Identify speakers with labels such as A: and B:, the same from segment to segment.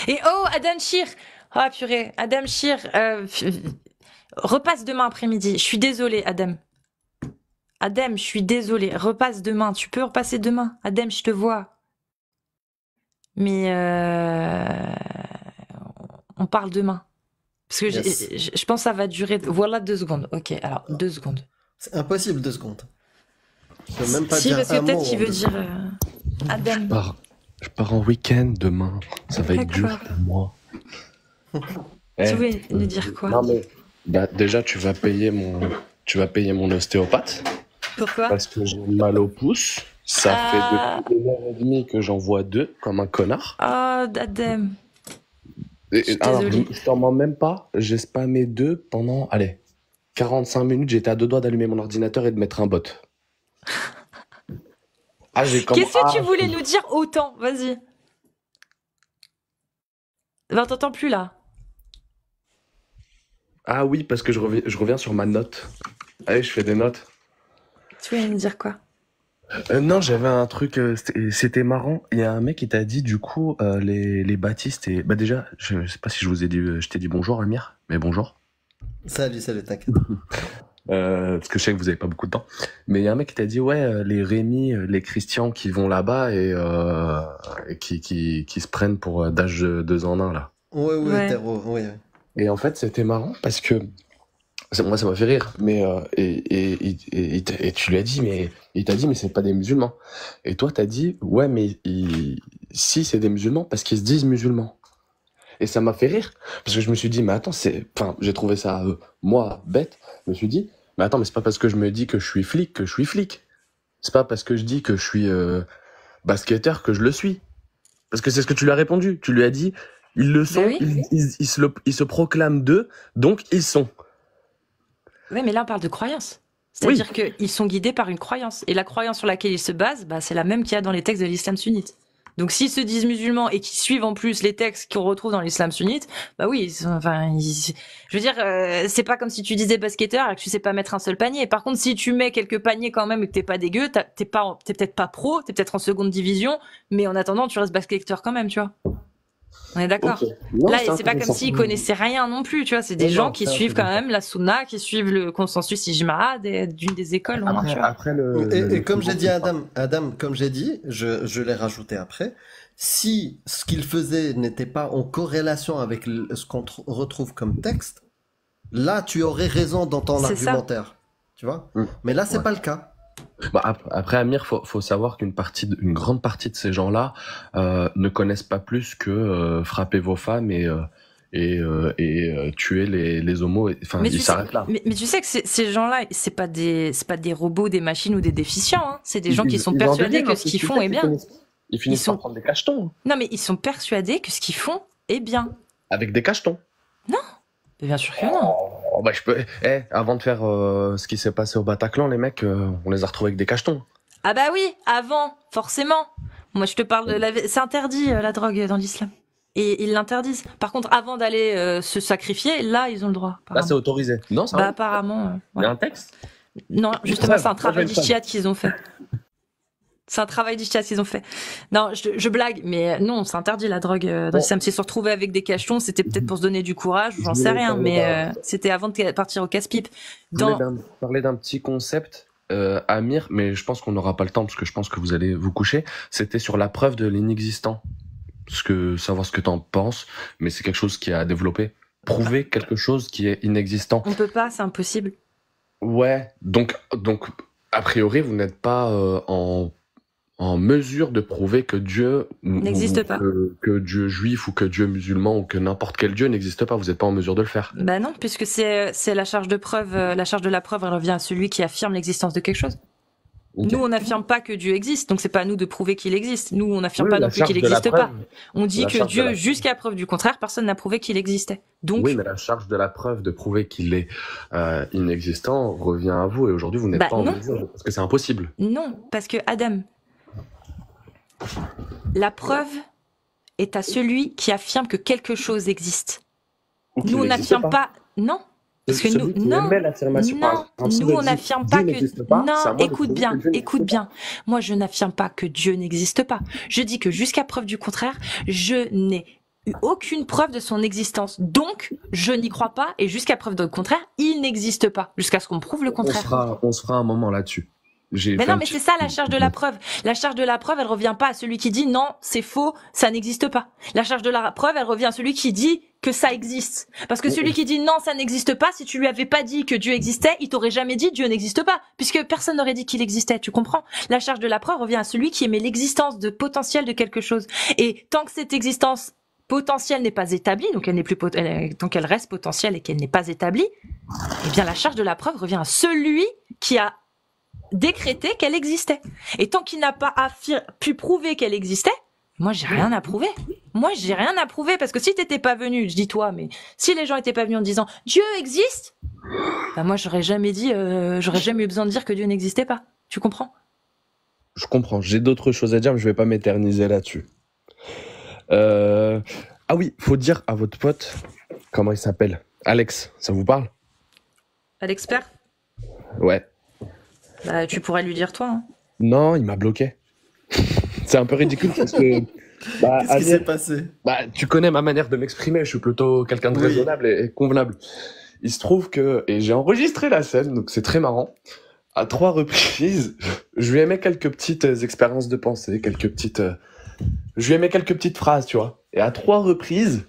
A: Et oh, Adam Shir. Oh purée, Adam Shir. Repasse demain après-midi. Je suis désolée, Adam. Adam, je suis désolée. Repasse demain. Tu peux repasser demain. Adam, je te vois. Mais on parle demain. Parce que
B: Yes.
A: je pense que ça va durer. Voilà 2 secondes. Ok, alors 2 secondes.
B: C'est impossible 2 secondes. Je peux même pas
A: Si,
B: dire
A: parce que
B: un
A: peut-être
B: mot
A: qu'il
B: en
A: veut
B: 2 secondes.
A: dire
C: Je
A: Adam.
C: pars, je pars en week-end demain. Ça va être dur
A: D'accord.
C: pour moi.
A: Tu voulais nous dire quoi?
C: Non mais déjà tu vas payer mon ostéopathe
A: Pourquoi?
C: parce que j'ai mal au pouce. Ça fait depuis 1 heure et demie que j'en vois 2 comme un connard.
A: Oh, Adam. Je suis
C: Alors
A: désolée.
C: je t'en mens même pas. J'ai spammé 2 pendant 45 minutes. J'étais à 2 doigts d'allumer mon ordinateur et de mettre un bot.
A: Qu'est-ce que tu voulais nous dire autant? Vas-y. Ben, t'entends plus là.
C: Ah oui, parce que je reviens sur ma note. Allez, je fais des notes.
A: Tu voulais nous dire quoi?
C: Non, j'avais un truc, c'était marrant. Il y a un mec qui t'a dit, du coup, les baptistes et... Bah déjà, je sais pas si je t'ai dit bonjour, Amir, mais bonjour.
B: Salut, t'inquiète.
C: Parce que je sais que vous avez pas beaucoup de temps. Mais il y a un mec qui t'a dit, ouais, les Rémi, les Christians qui vont là-bas et qui se prennent pour d'âge 2 en 1, là.
B: Ouais, hétéro, ouais.
C: Et en fait, c'était marrant parce que moi, ça m'a fait rire. Mais et tu lui as dit, mais il t'a dit, mais c'est pas des musulmans. Et toi, t'as dit, ouais, mais si c'est des musulmans parce qu'ils se disent musulmans. Et ça m'a fait rire parce que je me suis dit, mais attends, j'ai trouvé ça moi bête. Je me suis dit, mais attends, mais c'est pas parce que je me dis que je suis flic que je suis flic. C'est pas parce que je dis que je suis basketteur que je le suis. Parce que c'est ce que tu lui as répondu. Tu lui as dit, ils le sont,
A: oui.
C: ils se proclament d'eux, donc ils sont.
A: Ouais, mais là, on parle de croyance. C'est-à-dire qu'ils sont guidés par une croyance. Et la croyance sur laquelle ils se basent, bah, c'est la même qu'il y a dans les textes de l'islam sunnite. Donc, s'ils se disent musulmans et qu'ils suivent en plus les textes qu'on retrouve dans l'islam sunnite, bah oui, je veux dire, c'est pas comme si tu disais basketteur et que tu sais pas mettre un seul panier. Par contre, si tu mets quelques paniers quand même et que t'es pas dégueu, t'es peut-être pas pro, t'es peut-être en seconde division, mais en attendant, tu restes basketteur quand même, tu vois. On est d'accord.
C: Okay. Non,
A: là, c'est pas comme s'ils connaissaient rien non plus, tu vois. C'est des gens qui suivent quand même la sunna, qui suivent le consensus ijma d'une des écoles.
B: Et comme j'ai dit à Adam, comme j'ai dit, je l'ai rajouté après. Si ce qu'il faisait n'était pas en corrélation avec ce qu'on retrouve comme texte, là, tu aurais raison dans ton argumentaire. Tu vois? Mais là, c'est pas le cas.
C: Bah, après, Amir, faut savoir qu'une grande partie de ces gens-là ne connaissent pas plus que frapper vos femmes et tuer les homos. Enfin, ils s'arrêtent là.
A: Mais tu sais que ces gens-là, c'est pas des robots, des machines ou des déficients. Hein. C'est des gens qui sont persuadés que ce qu'ils font est bien.
C: Ils finissent par prendre des cachetons.
A: Non, mais ils sont persuadés que ce qu'ils font est bien.
C: Avec des cachetons.
A: Non, bien sûr que non.
C: Bah, avant de faire ce qui s'est passé au Bataclan, les mecs, on les a retrouvés avec des cachetons.
A: Ah bah oui, avant, forcément. Moi, je te parle de c'est interdit la drogue dans l'islam. Et ils l'interdisent. Par contre, avant d'aller se sacrifier, là, ils ont le droit.
C: Là, c'est autorisé. Non, ça
A: bah apparemment.
C: Il y a un texte?
A: Non, justement, c'est un travail d'ijtihad qu'ils ont fait. C'est un travail d'ijtihad qu'ils ont fait. Non, je blague, mais non, c'est interdit la drogue dans l'islam. C'est se retrouver avec des cachetons, c'était peut-être pour se donner du courage, j'en sais rien, mais c'était avant de partir au casse-pipe.
C: Je voulais parler d'un petit concept, Amir, mais je pense qu'on n'aura pas le temps parce que je pense que vous allez vous coucher. C'était sur la preuve de l'inexistant. Savoir ce que t'en penses, mais c'est quelque chose qui a développé. Prouver quelque chose qui est inexistant.
A: On peut pas, c'est impossible.
C: Ouais, donc a priori, vous n'êtes pas en mesure de prouver que Dieu
A: n'existe pas,
C: que Dieu juif ou que Dieu musulman ou que n'importe quel Dieu n'existe pas. Vous n'êtes pas en mesure de le faire.
A: Bah non, puisque c'est la charge de preuve. La charge de la preuve elle revient à celui qui affirme l'existence de quelque chose. Okay. Nous, on n'affirme pas que Dieu existe, donc c'est pas à nous de prouver qu'il existe. Nous, on n'affirme pas non plus qu'il n'existe pas. On dit que Dieu, jusqu'à preuve du contraire, personne n'a prouvé qu'il existait. Donc,
C: oui, mais la charge de la preuve de prouver qu'il est inexistant revient à vous, et aujourd'hui, vous n'êtes pas en mesure, parce que c'est impossible.
A: Non, parce que Adam, la preuve est à celui qui affirme que quelque chose existe. Nous, on n'affirme pas. Non. Parce que nous, non, nous on n'affirme pas que. Non, écoute bien. Moi, je n'affirme pas que Dieu n'existe pas. Je dis que jusqu'à preuve du contraire, je n'ai eu aucune preuve de son existence. Donc, je n'y crois pas, et jusqu'à preuve de contraire, il n'existe pas, jusqu'à ce qu'on prouve le contraire.
C: On se fera un moment là-dessus.
A: Mais non, mais c'est ça la charge de la preuve. La charge de la preuve, elle revient pas à celui qui dit non, c'est faux, ça n'existe pas. La charge de la preuve, elle revient à celui qui dit que ça existe. Parce que celui qui dit non, ça n'existe pas, si tu lui avais pas dit que Dieu existait, il t'aurait jamais dit Dieu n'existe pas, puisque personne n'aurait dit qu'il existait, tu comprends? La charge de la preuve revient à celui qui émet l'existence de potentiel de quelque chose. Et tant que cette existence potentielle n'est pas établie, donc donc elle reste potentielle et qu'elle n'est pas établie, eh bien la charge de la preuve revient à celui qui a décrété qu'elle existait. Et tant qu'il n'a pas pu prouver qu'elle existait, moi j'ai rien à prouver. Moi j'ai rien à prouver, parce que si t'étais pas venu, je dis toi, mais si les gens étaient pas venus en disant Dieu existe, bah moi j'aurais jamais eu besoin de dire que Dieu n'existait pas. Tu comprends?
C: Je comprends. J'ai d'autres choses à dire, mais je vais pas m'éterniser là-dessus. Ah oui, faut dire à votre pote, comment il s'appelle? Alex, ça vous parle?
A: À l'expert?
C: Ouais.
A: Bah, tu pourrais lui dire toi. Hein.
C: Non, il m'a bloqué. C'est un peu ridicule parce que...
B: Qu'est-ce qui s'est passé?
C: Tu connais ma manière de m'exprimer, je suis plutôt quelqu'un de raisonnable et convenable. Il se trouve que... Et j'ai enregistré la scène, donc c'est très marrant. À 3 reprises, je lui ai mis quelques petites expériences de pensée, je lui ai mis quelques petites phrases, tu vois. Et à 3 reprises,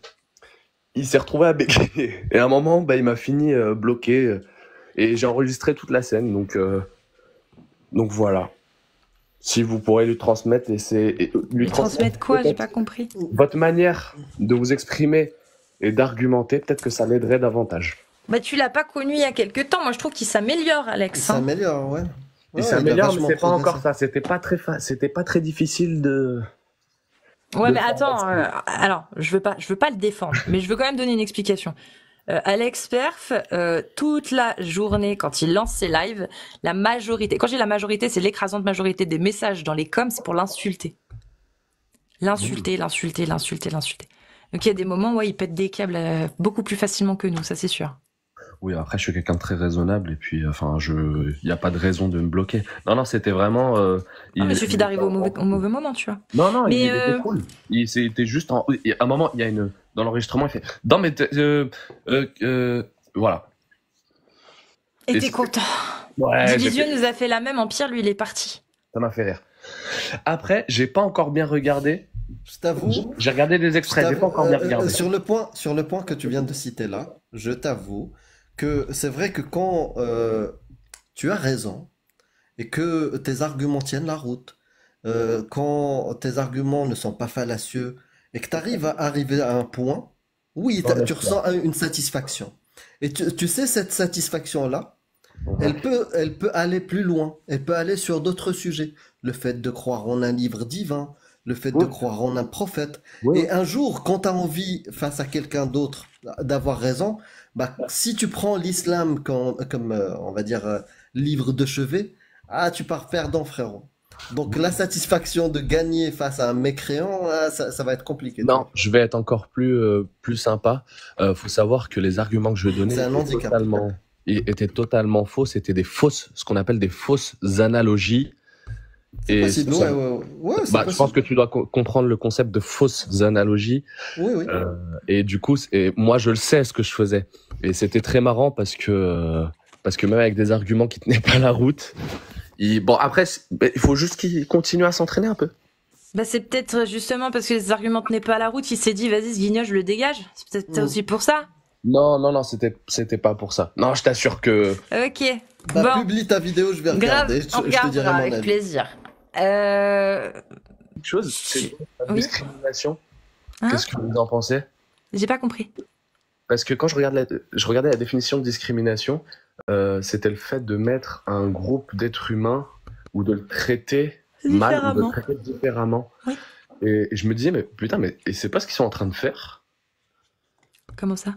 C: il s'est retrouvé à bégayer. Et à un moment, il m'a fini bloqué. Et j'ai enregistré toute la scène, donc voilà. Si vous pourrez lui transmettre, lui
A: transmettre quoi? J'ai pas compris.
C: Votre manière de vous exprimer et d'argumenter, peut-être que ça l'aiderait davantage.
A: Bah tu l'as pas connu il y a quelques temps. Moi je trouve qu'il s'améliore, Alex.
B: Il s'améliore, ouais.
C: Il s'améliore, mais c'est pas encore ça. C'était pas très difficile de.
A: Ouais, mais attends. Alors, je veux pas le défendre, mais je veux quand même donner une explication. Alex Perf, toute la journée, quand il lance ses lives, la majorité, quand j'ai la majorité, c'est l'écrasante majorité des messages dans les coms, c'est pour l'insulter. L'insulter. Donc il y a des moments où il pète des câbles beaucoup plus facilement que nous, ça c'est sûr.
C: Oui, après je suis quelqu'un de très raisonnable et puis il y a pas de raison de me bloquer. Non, c'était vraiment
A: il suffit d'arriver au mauvais moment, tu vois.
C: Non, mais il était cool. C'était juste à un moment, il y a dans l'enregistrement, il fait non mais voilà.
A: Et t'es content.
C: Ouais.
A: Division nous a fait la même, Empire, lui il est parti.
C: Ça m'a fait rire. Après, j'ai pas encore bien regardé.
B: Je t'avoue.
C: J'ai regardé des extraits, j'ai pas encore bien regardé.
B: Sur le point que tu viens de citer là, je t'avoue que c'est vrai que quand tu as raison et que tes arguments tiennent la route, quand tes arguments ne sont pas fallacieux et que tu arrives à arriver à un point, oui, tu ressens une satisfaction. Et tu sais, cette satisfaction-là, elle peut aller plus loin, elle peut aller sur d'autres sujets. Le fait de croire en un livre divin, le fait de croire en un prophète. Et un jour, quand tu as envie, face à quelqu'un d'autre, d'avoir raison, si tu prends l'islam comme on va dire, livre de chevet, tu pars perdant, frérot. Donc la satisfaction de gagner face à un mécréant, ça va être compliqué.
C: Non, je vais être encore plus sympa. Faut savoir que les arguments que je donnais étaient totalement faux. C'était ce qu'on appelle des fausses analogies.
B: C'est possible,
C: je pense que tu dois comprendre le concept de fausses analogies.
B: Oui.
C: Et du coup, moi, je le sais ce que je faisais. Et c'était très marrant parce que même avec des arguments qui tenaient pas la route, après, il faut juste qu'il continue à s'entraîner un peu.
A: C'est peut-être justement parce que les arguments tenaient pas la route, il s'est dit, vas-y, ce guignol, je le dégage. C'est peut-être aussi pour ça.
C: Non, c'était pas pour ça. Non, je t'assure que...
A: Ok.
B: Publie ta vidéo, je vais regarder.
A: On regardera avec plaisir.
C: Une chose, c'est la discrimination. Qu'est-ce que vous en pensez?
A: J'ai pas compris.
C: Parce que quand je regardais la définition de discrimination, c'était le fait de mettre un groupe d'êtres humains ou de le traiter mal, ou de le traiter différemment.
A: Oui.
C: Et je me disais, mais putain, mais c'est pas ce qu'ils sont en train de faire?
A: Comment ça?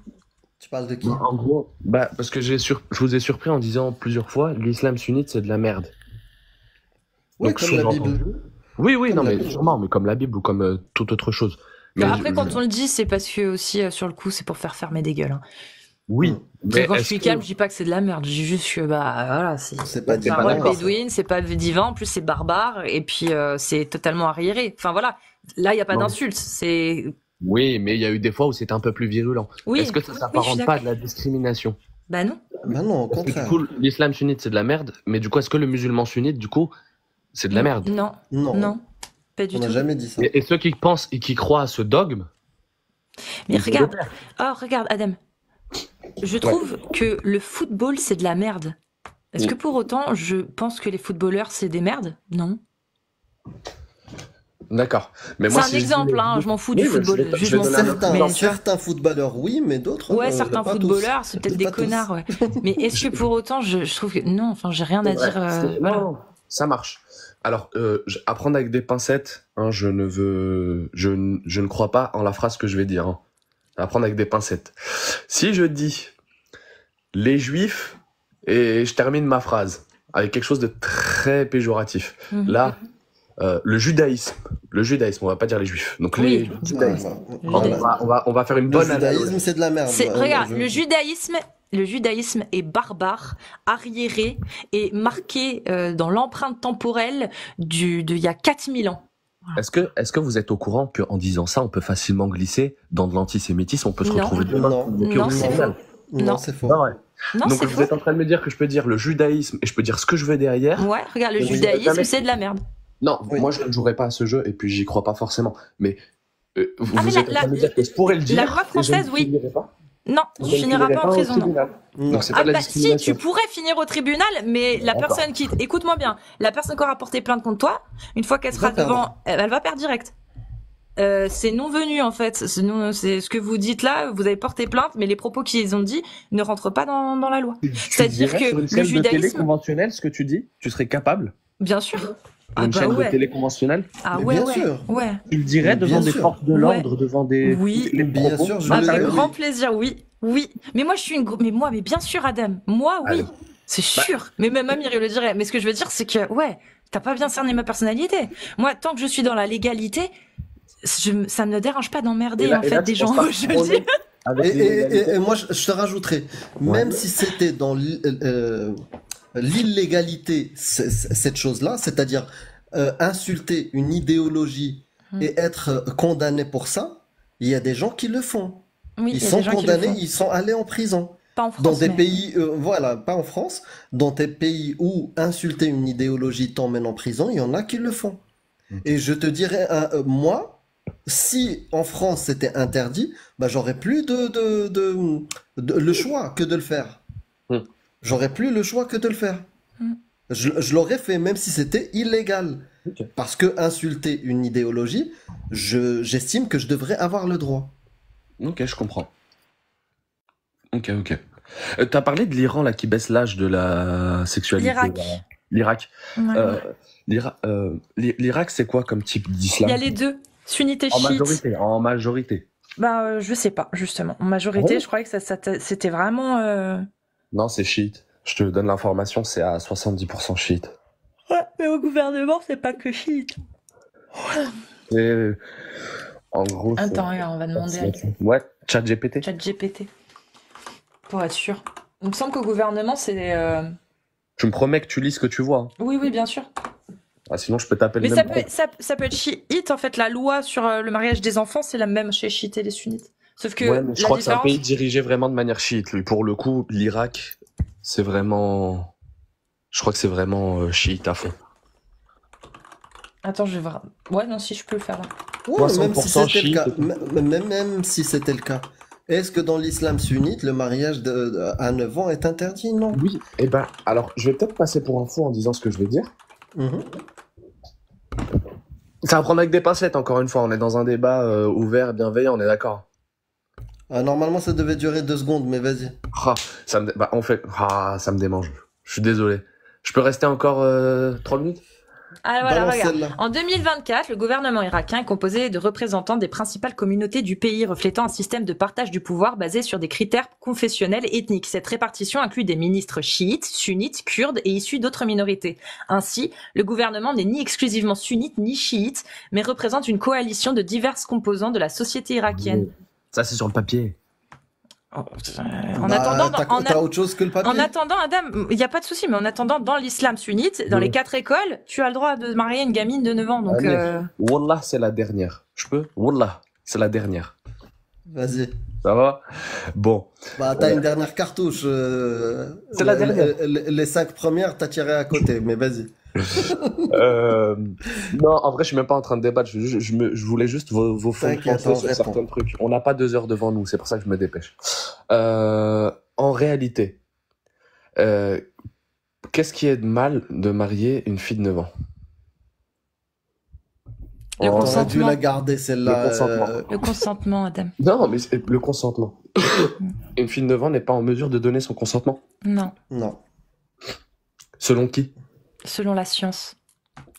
B: Tu parles de qui?
C: En gros, parce que je vous ai surpris en disant plusieurs fois, l'islam sunnite c'est de la merde.
B: Oui, comme la Bible.
C: Oui, non, mais sûrement, mais comme la Bible ou comme toute autre chose. Mais
A: après, quand on le dit, c'est parce que aussi, sur le coup, c'est pour faire fermer des gueules. Hein.
C: Oui.
A: Mais quand je suis calme, je dis pas que c'est de la merde. Je dis juste que, voilà, c'est
B: pas
A: bédouine, c'est pas divin, en plus c'est barbare, et puis c'est totalement arriéré. Enfin voilà, là, il n'y a pas d'insulte. C'est
C: Oui, mais il y a eu des fois où c'était un peu plus virulent.
A: Oui.
C: Est-ce que ça
A: Oui, je suis
C: s'apparente pas à de
A: d'accord.
C: la discrimination?
A: Bah non.
B: Ben non, au
C: Parce que du
B: contraire.
C: coup, l'islam sunnite, c'est de la merde, mais du coup, est-ce que le musulman sunnite, du coup, c'est de la merde?
A: Non,
B: Non,
A: non, pas du
B: on n'a
A: tout.
B: jamais dit ça.
C: Et ceux qui pensent et qui croient à ce dogme,
A: Mais
C: ils ont
A: regarde,
C: des pères.
A: oh regarde Adam, je trouve que le football c'est de la merde. Est-ce que pour autant je pense que les footballeurs c'est des merdes? Non.
C: D'accord. Mais
A: C'est
C: moi,
A: un
C: si je dis
A: exemple,
C: les
A: hein,
C: juifs-
A: je m'en fous
C: Oui,
A: du
C: mais
A: football,
C: je
A: juste
C: vais
A: je m'en
C: donner
A: fous.
C: un autre
B: Certains,
C: exemple.
A: Mais tu vois,
B: certains footballeurs, oui, mais d'autres,
A: ouais, certains
B: pas tous.
A: footballeurs c'est peut-être des
B: Pas tous.
A: connards, ouais. Mais est-ce que pour autant je trouve que non, enfin j'ai rien à
C: C'est vrai.
A: dire,
C: Non,
A: voilà.
C: non, ça marche. Alors, apprendre avec des pincettes, hein, je ne crois pas en la phrase que je vais dire. Hein. Apprendre avec des pincettes. Si je dis les juifs, et je termine ma phrase avec quelque chose de très péjoratif.
A: Mhm.
C: Là, le judaïsme, on va pas dire les juifs. Donc
A: Oui.
C: les judaïsmes.
B: Voilà.
C: On va faire une
B: Le
C: bonne analogie.
B: judaïsme, c'est de la merde.
A: Regarde,
B: Je-
A: le judaïsme est barbare, arriéré et marqué dans l'empreinte temporelle il y a 4000 ans.
C: Est-ce que vous êtes au courant qu'en disant ça, on peut facilement glisser dans de l'antisémitisme, on peut se
A: Non.
C: retrouver demain
B: Non.
C: bloqué
A: Non,
C: au
A: c'est
C: tribunal.
A: Non.
B: Non, c'est faux.
C: Non, ouais.
A: Non,
C: Donc
A: c'est
C: vous
A: faux.
C: êtes en train de me dire que je peux dire le judaïsme et je peux dire ce que je veux derrière.
A: Ouais, regarde, le
C: Oui.
A: judaïsme,
C: Jamais-
A: c'est de la merde.
C: Non,
B: Oui.
C: moi je ne jouerai pas à ce jeu et puis j'y crois pas forcément. Mais vous,
A: Ah, mais
C: vous êtes en train de me dire que je pourrais le dire.
A: la loi
C: et je ne
A: française, oui.
C: finirai pas.
A: Non,
C: Je
A: tu
C: ne
A: finiras pas en
C: au
A: prison, non.
C: tribunal.
B: Non.
C: Donc c'est
A: Ah
C: pas de la
A: bah si,
C: discrimination.
A: tu pourrais finir au tribunal, mais la
C: D'accord.
A: personne qui... Écoute-moi bien, la personne qui aura porté plainte contre toi, une fois qu'elle sera
B: Va perdre.
A: devant, elle va perdre direct. C'est non venu en fait. C'est ce que vous dites là. Vous avez porté plainte, mais les propos qu'ils ont dit ne rentrent pas dans la loi. C'est-à-dire
C: dirais
A: que
C: sur une
A: le
C: chaîne de télé
A: judaïsme,
C: conventionnelle, ce que tu dis, tu serais capable
A: bien sûr.
C: sur
A: Ah
C: une
A: bah
C: chaîne de
A: ouais.
C: télé conventionnelle?
A: Ah
B: Mais
A: ouais,
B: bien
A: ouais,
B: sûr.
A: ouais.
C: Tu le dirais
B: Mais
C: devant
B: bien
C: des
B: sûr.
C: forces de l'ordre, devant des
A: Oui.
C: les
B: Bien
C: propos?
B: sûr, je
A: Ah
B: le
A: bah
B: dirais,
A: grand
B: oui.
A: plaisir, oui, oui. Mais moi je suis mais bien sûr Adam, moi oui,
C: Allez.
A: c'est sûr. Mais même Amir il le dirait. Mais ce que je veux dire c'est que ouais, t'as pas bien cerné ma personnalité. Moi tant que je suis dans la légalité, ça me dérange pas d'emmerder en fait des gens. Je veux dire.
B: Et moi, je te rajouterais, même si c'était dans l'illégalité, cette chose-là, c'est-à-dire insulter une idéologie et être condamné pour ça, il y a des gens qui le font.
A: Oui,
B: Ils
A: il y a
B: sont
A: des gens qui le
B: condamnés,
A: font.
B: ils sont allés en prison.
A: Pas en France.
B: Dans des
A: mais-
B: pays, voilà, pas en France, dans des pays où insulter une idéologie t'emmène en prison, il y en a qui le font. Et je te dirais, moi, si en France c'était interdit, bah, j'aurais plus le choix que de le faire.
C: Mm.
B: J'aurais plus le choix que de le faire.
A: Mm.
B: Je l'aurais fait même si c'était illégal.
C: Ok.
B: Parce que insulter une idéologie, j'estime que je devrais avoir le droit.
C: Ok, je comprends. Ok. T'as parlé de l'Iran là qui baisse l'âge de la sexualité.
A: L'Irak.
C: là. L'Irak.
A: Ouais.
C: L'Irak, c'est quoi comme type
A: Il
C: d'islam?
A: y a les deux, sunnite et
C: En
A: chiite.
C: majorité.
A: Bah je sais pas justement. En majorité,
C: Ah bon
A: je croyais que c'était vraiment.
C: Non, c'est chiite. Je te donne l'information, c'est à 70% chiite.
A: Ouais, mais au gouvernement, c'est pas que chiite.
C: Et en gros. c'est-
A: Attends, regarde, on va demander à
C: Ouais, ChatGPT.
A: ChatGPT. Pour être sûr. Il me semble qu'au gouvernement, c'est.
C: Tu me promets que tu lis ce que tu vois. Hein.
A: Oui, oui, bien sûr.
C: Ah, sinon, je peux taper le
A: Mais
C: même.
A: ça peut être chiite. En fait, la loi sur le mariage des enfants, c'est la même chez chiite et les sunnites. Sauf que
C: Ouais, mais je
A: la
C: crois que c'est un
A: différence.
C: pays dirigé vraiment de manière chiite. Lui, pour le coup, l'Irak, c'est vraiment. Je crois que c'est vraiment chiite à fond.
A: Attends, je vais voir. Ouais, non, si je peux le faire là.
B: Ouais, même si
C: 60%
B: c'était le cas,
C: chiite.
B: même si c'était le cas, est-ce que dans l'islam sunnite, le mariage à 9 ans est interdit? Non.
C: Oui, et ben, alors, je vais peut-être passer pour un fou en disant ce que je vais dire.
B: Mhm.
C: Ça va prendre avec des pincettes, encore une fois. On est dans un débat ouvert, bienveillant, on est d'accord.
B: Ah, normalement, ça devait durer 2 secondes, mais vas-y.
C: Ah, ça me démange. Je suis désolé. Je peux rester encore 3 minutes?
A: Ah, voilà,
B: Balance
A: regarde.
B: celle-là.
A: En 2024, le gouvernement irakien est composé de représentants des principales communautés du pays, reflétant un système de partage du pouvoir basé sur des critères confessionnels et ethniques. Cette répartition inclut des ministres chiites, sunnites, kurdes et issus d'autres minorités. Ainsi, le gouvernement n'est ni exclusivement sunnite ni chiite, mais représente une coalition de diverses composants de la société irakienne.
C: Ça, c'est sur le papier.
A: En
B: Bah,
A: attendant,
B: t'as autre chose que le papier?
A: en attendant, Adam, il n'y a pas de souci, mais en attendant, dans l'islam sunnite, dans
C: Oui.
A: les 4 écoles, tu as le droit de marier une gamine de 9 ans. Donc,
C: Wallah, c'est la dernière. Je peux? Wallah. C'est la dernière.
B: Vas-y.
C: Ça va? Bon.
B: Bah, t'as une dernière cartouche.
C: C'est la dernière.
B: Les 5 premières, t'as tiré à côté, mais vas-y.
C: Non, en vrai, je suis même pas en train de débattre. Je voulais juste vos fonds de pensée sur certains trucs. On n'a pas 2 heures devant nous, c'est pour ça que je me dépêche. En réalité, qu'est-ce qui est de mal de marier une fille de 9 ans?
A: Le
B: On aurait dû
A: consentement.
B: la garder, celle-là.
C: Le consentement.
A: Le consentement, Adam.
C: Non, mais le consentement. Une fille de 9 ans n'est pas en mesure de donner son consentement.
A: Non.
B: Non.
C: Selon qui?
A: Selon la science.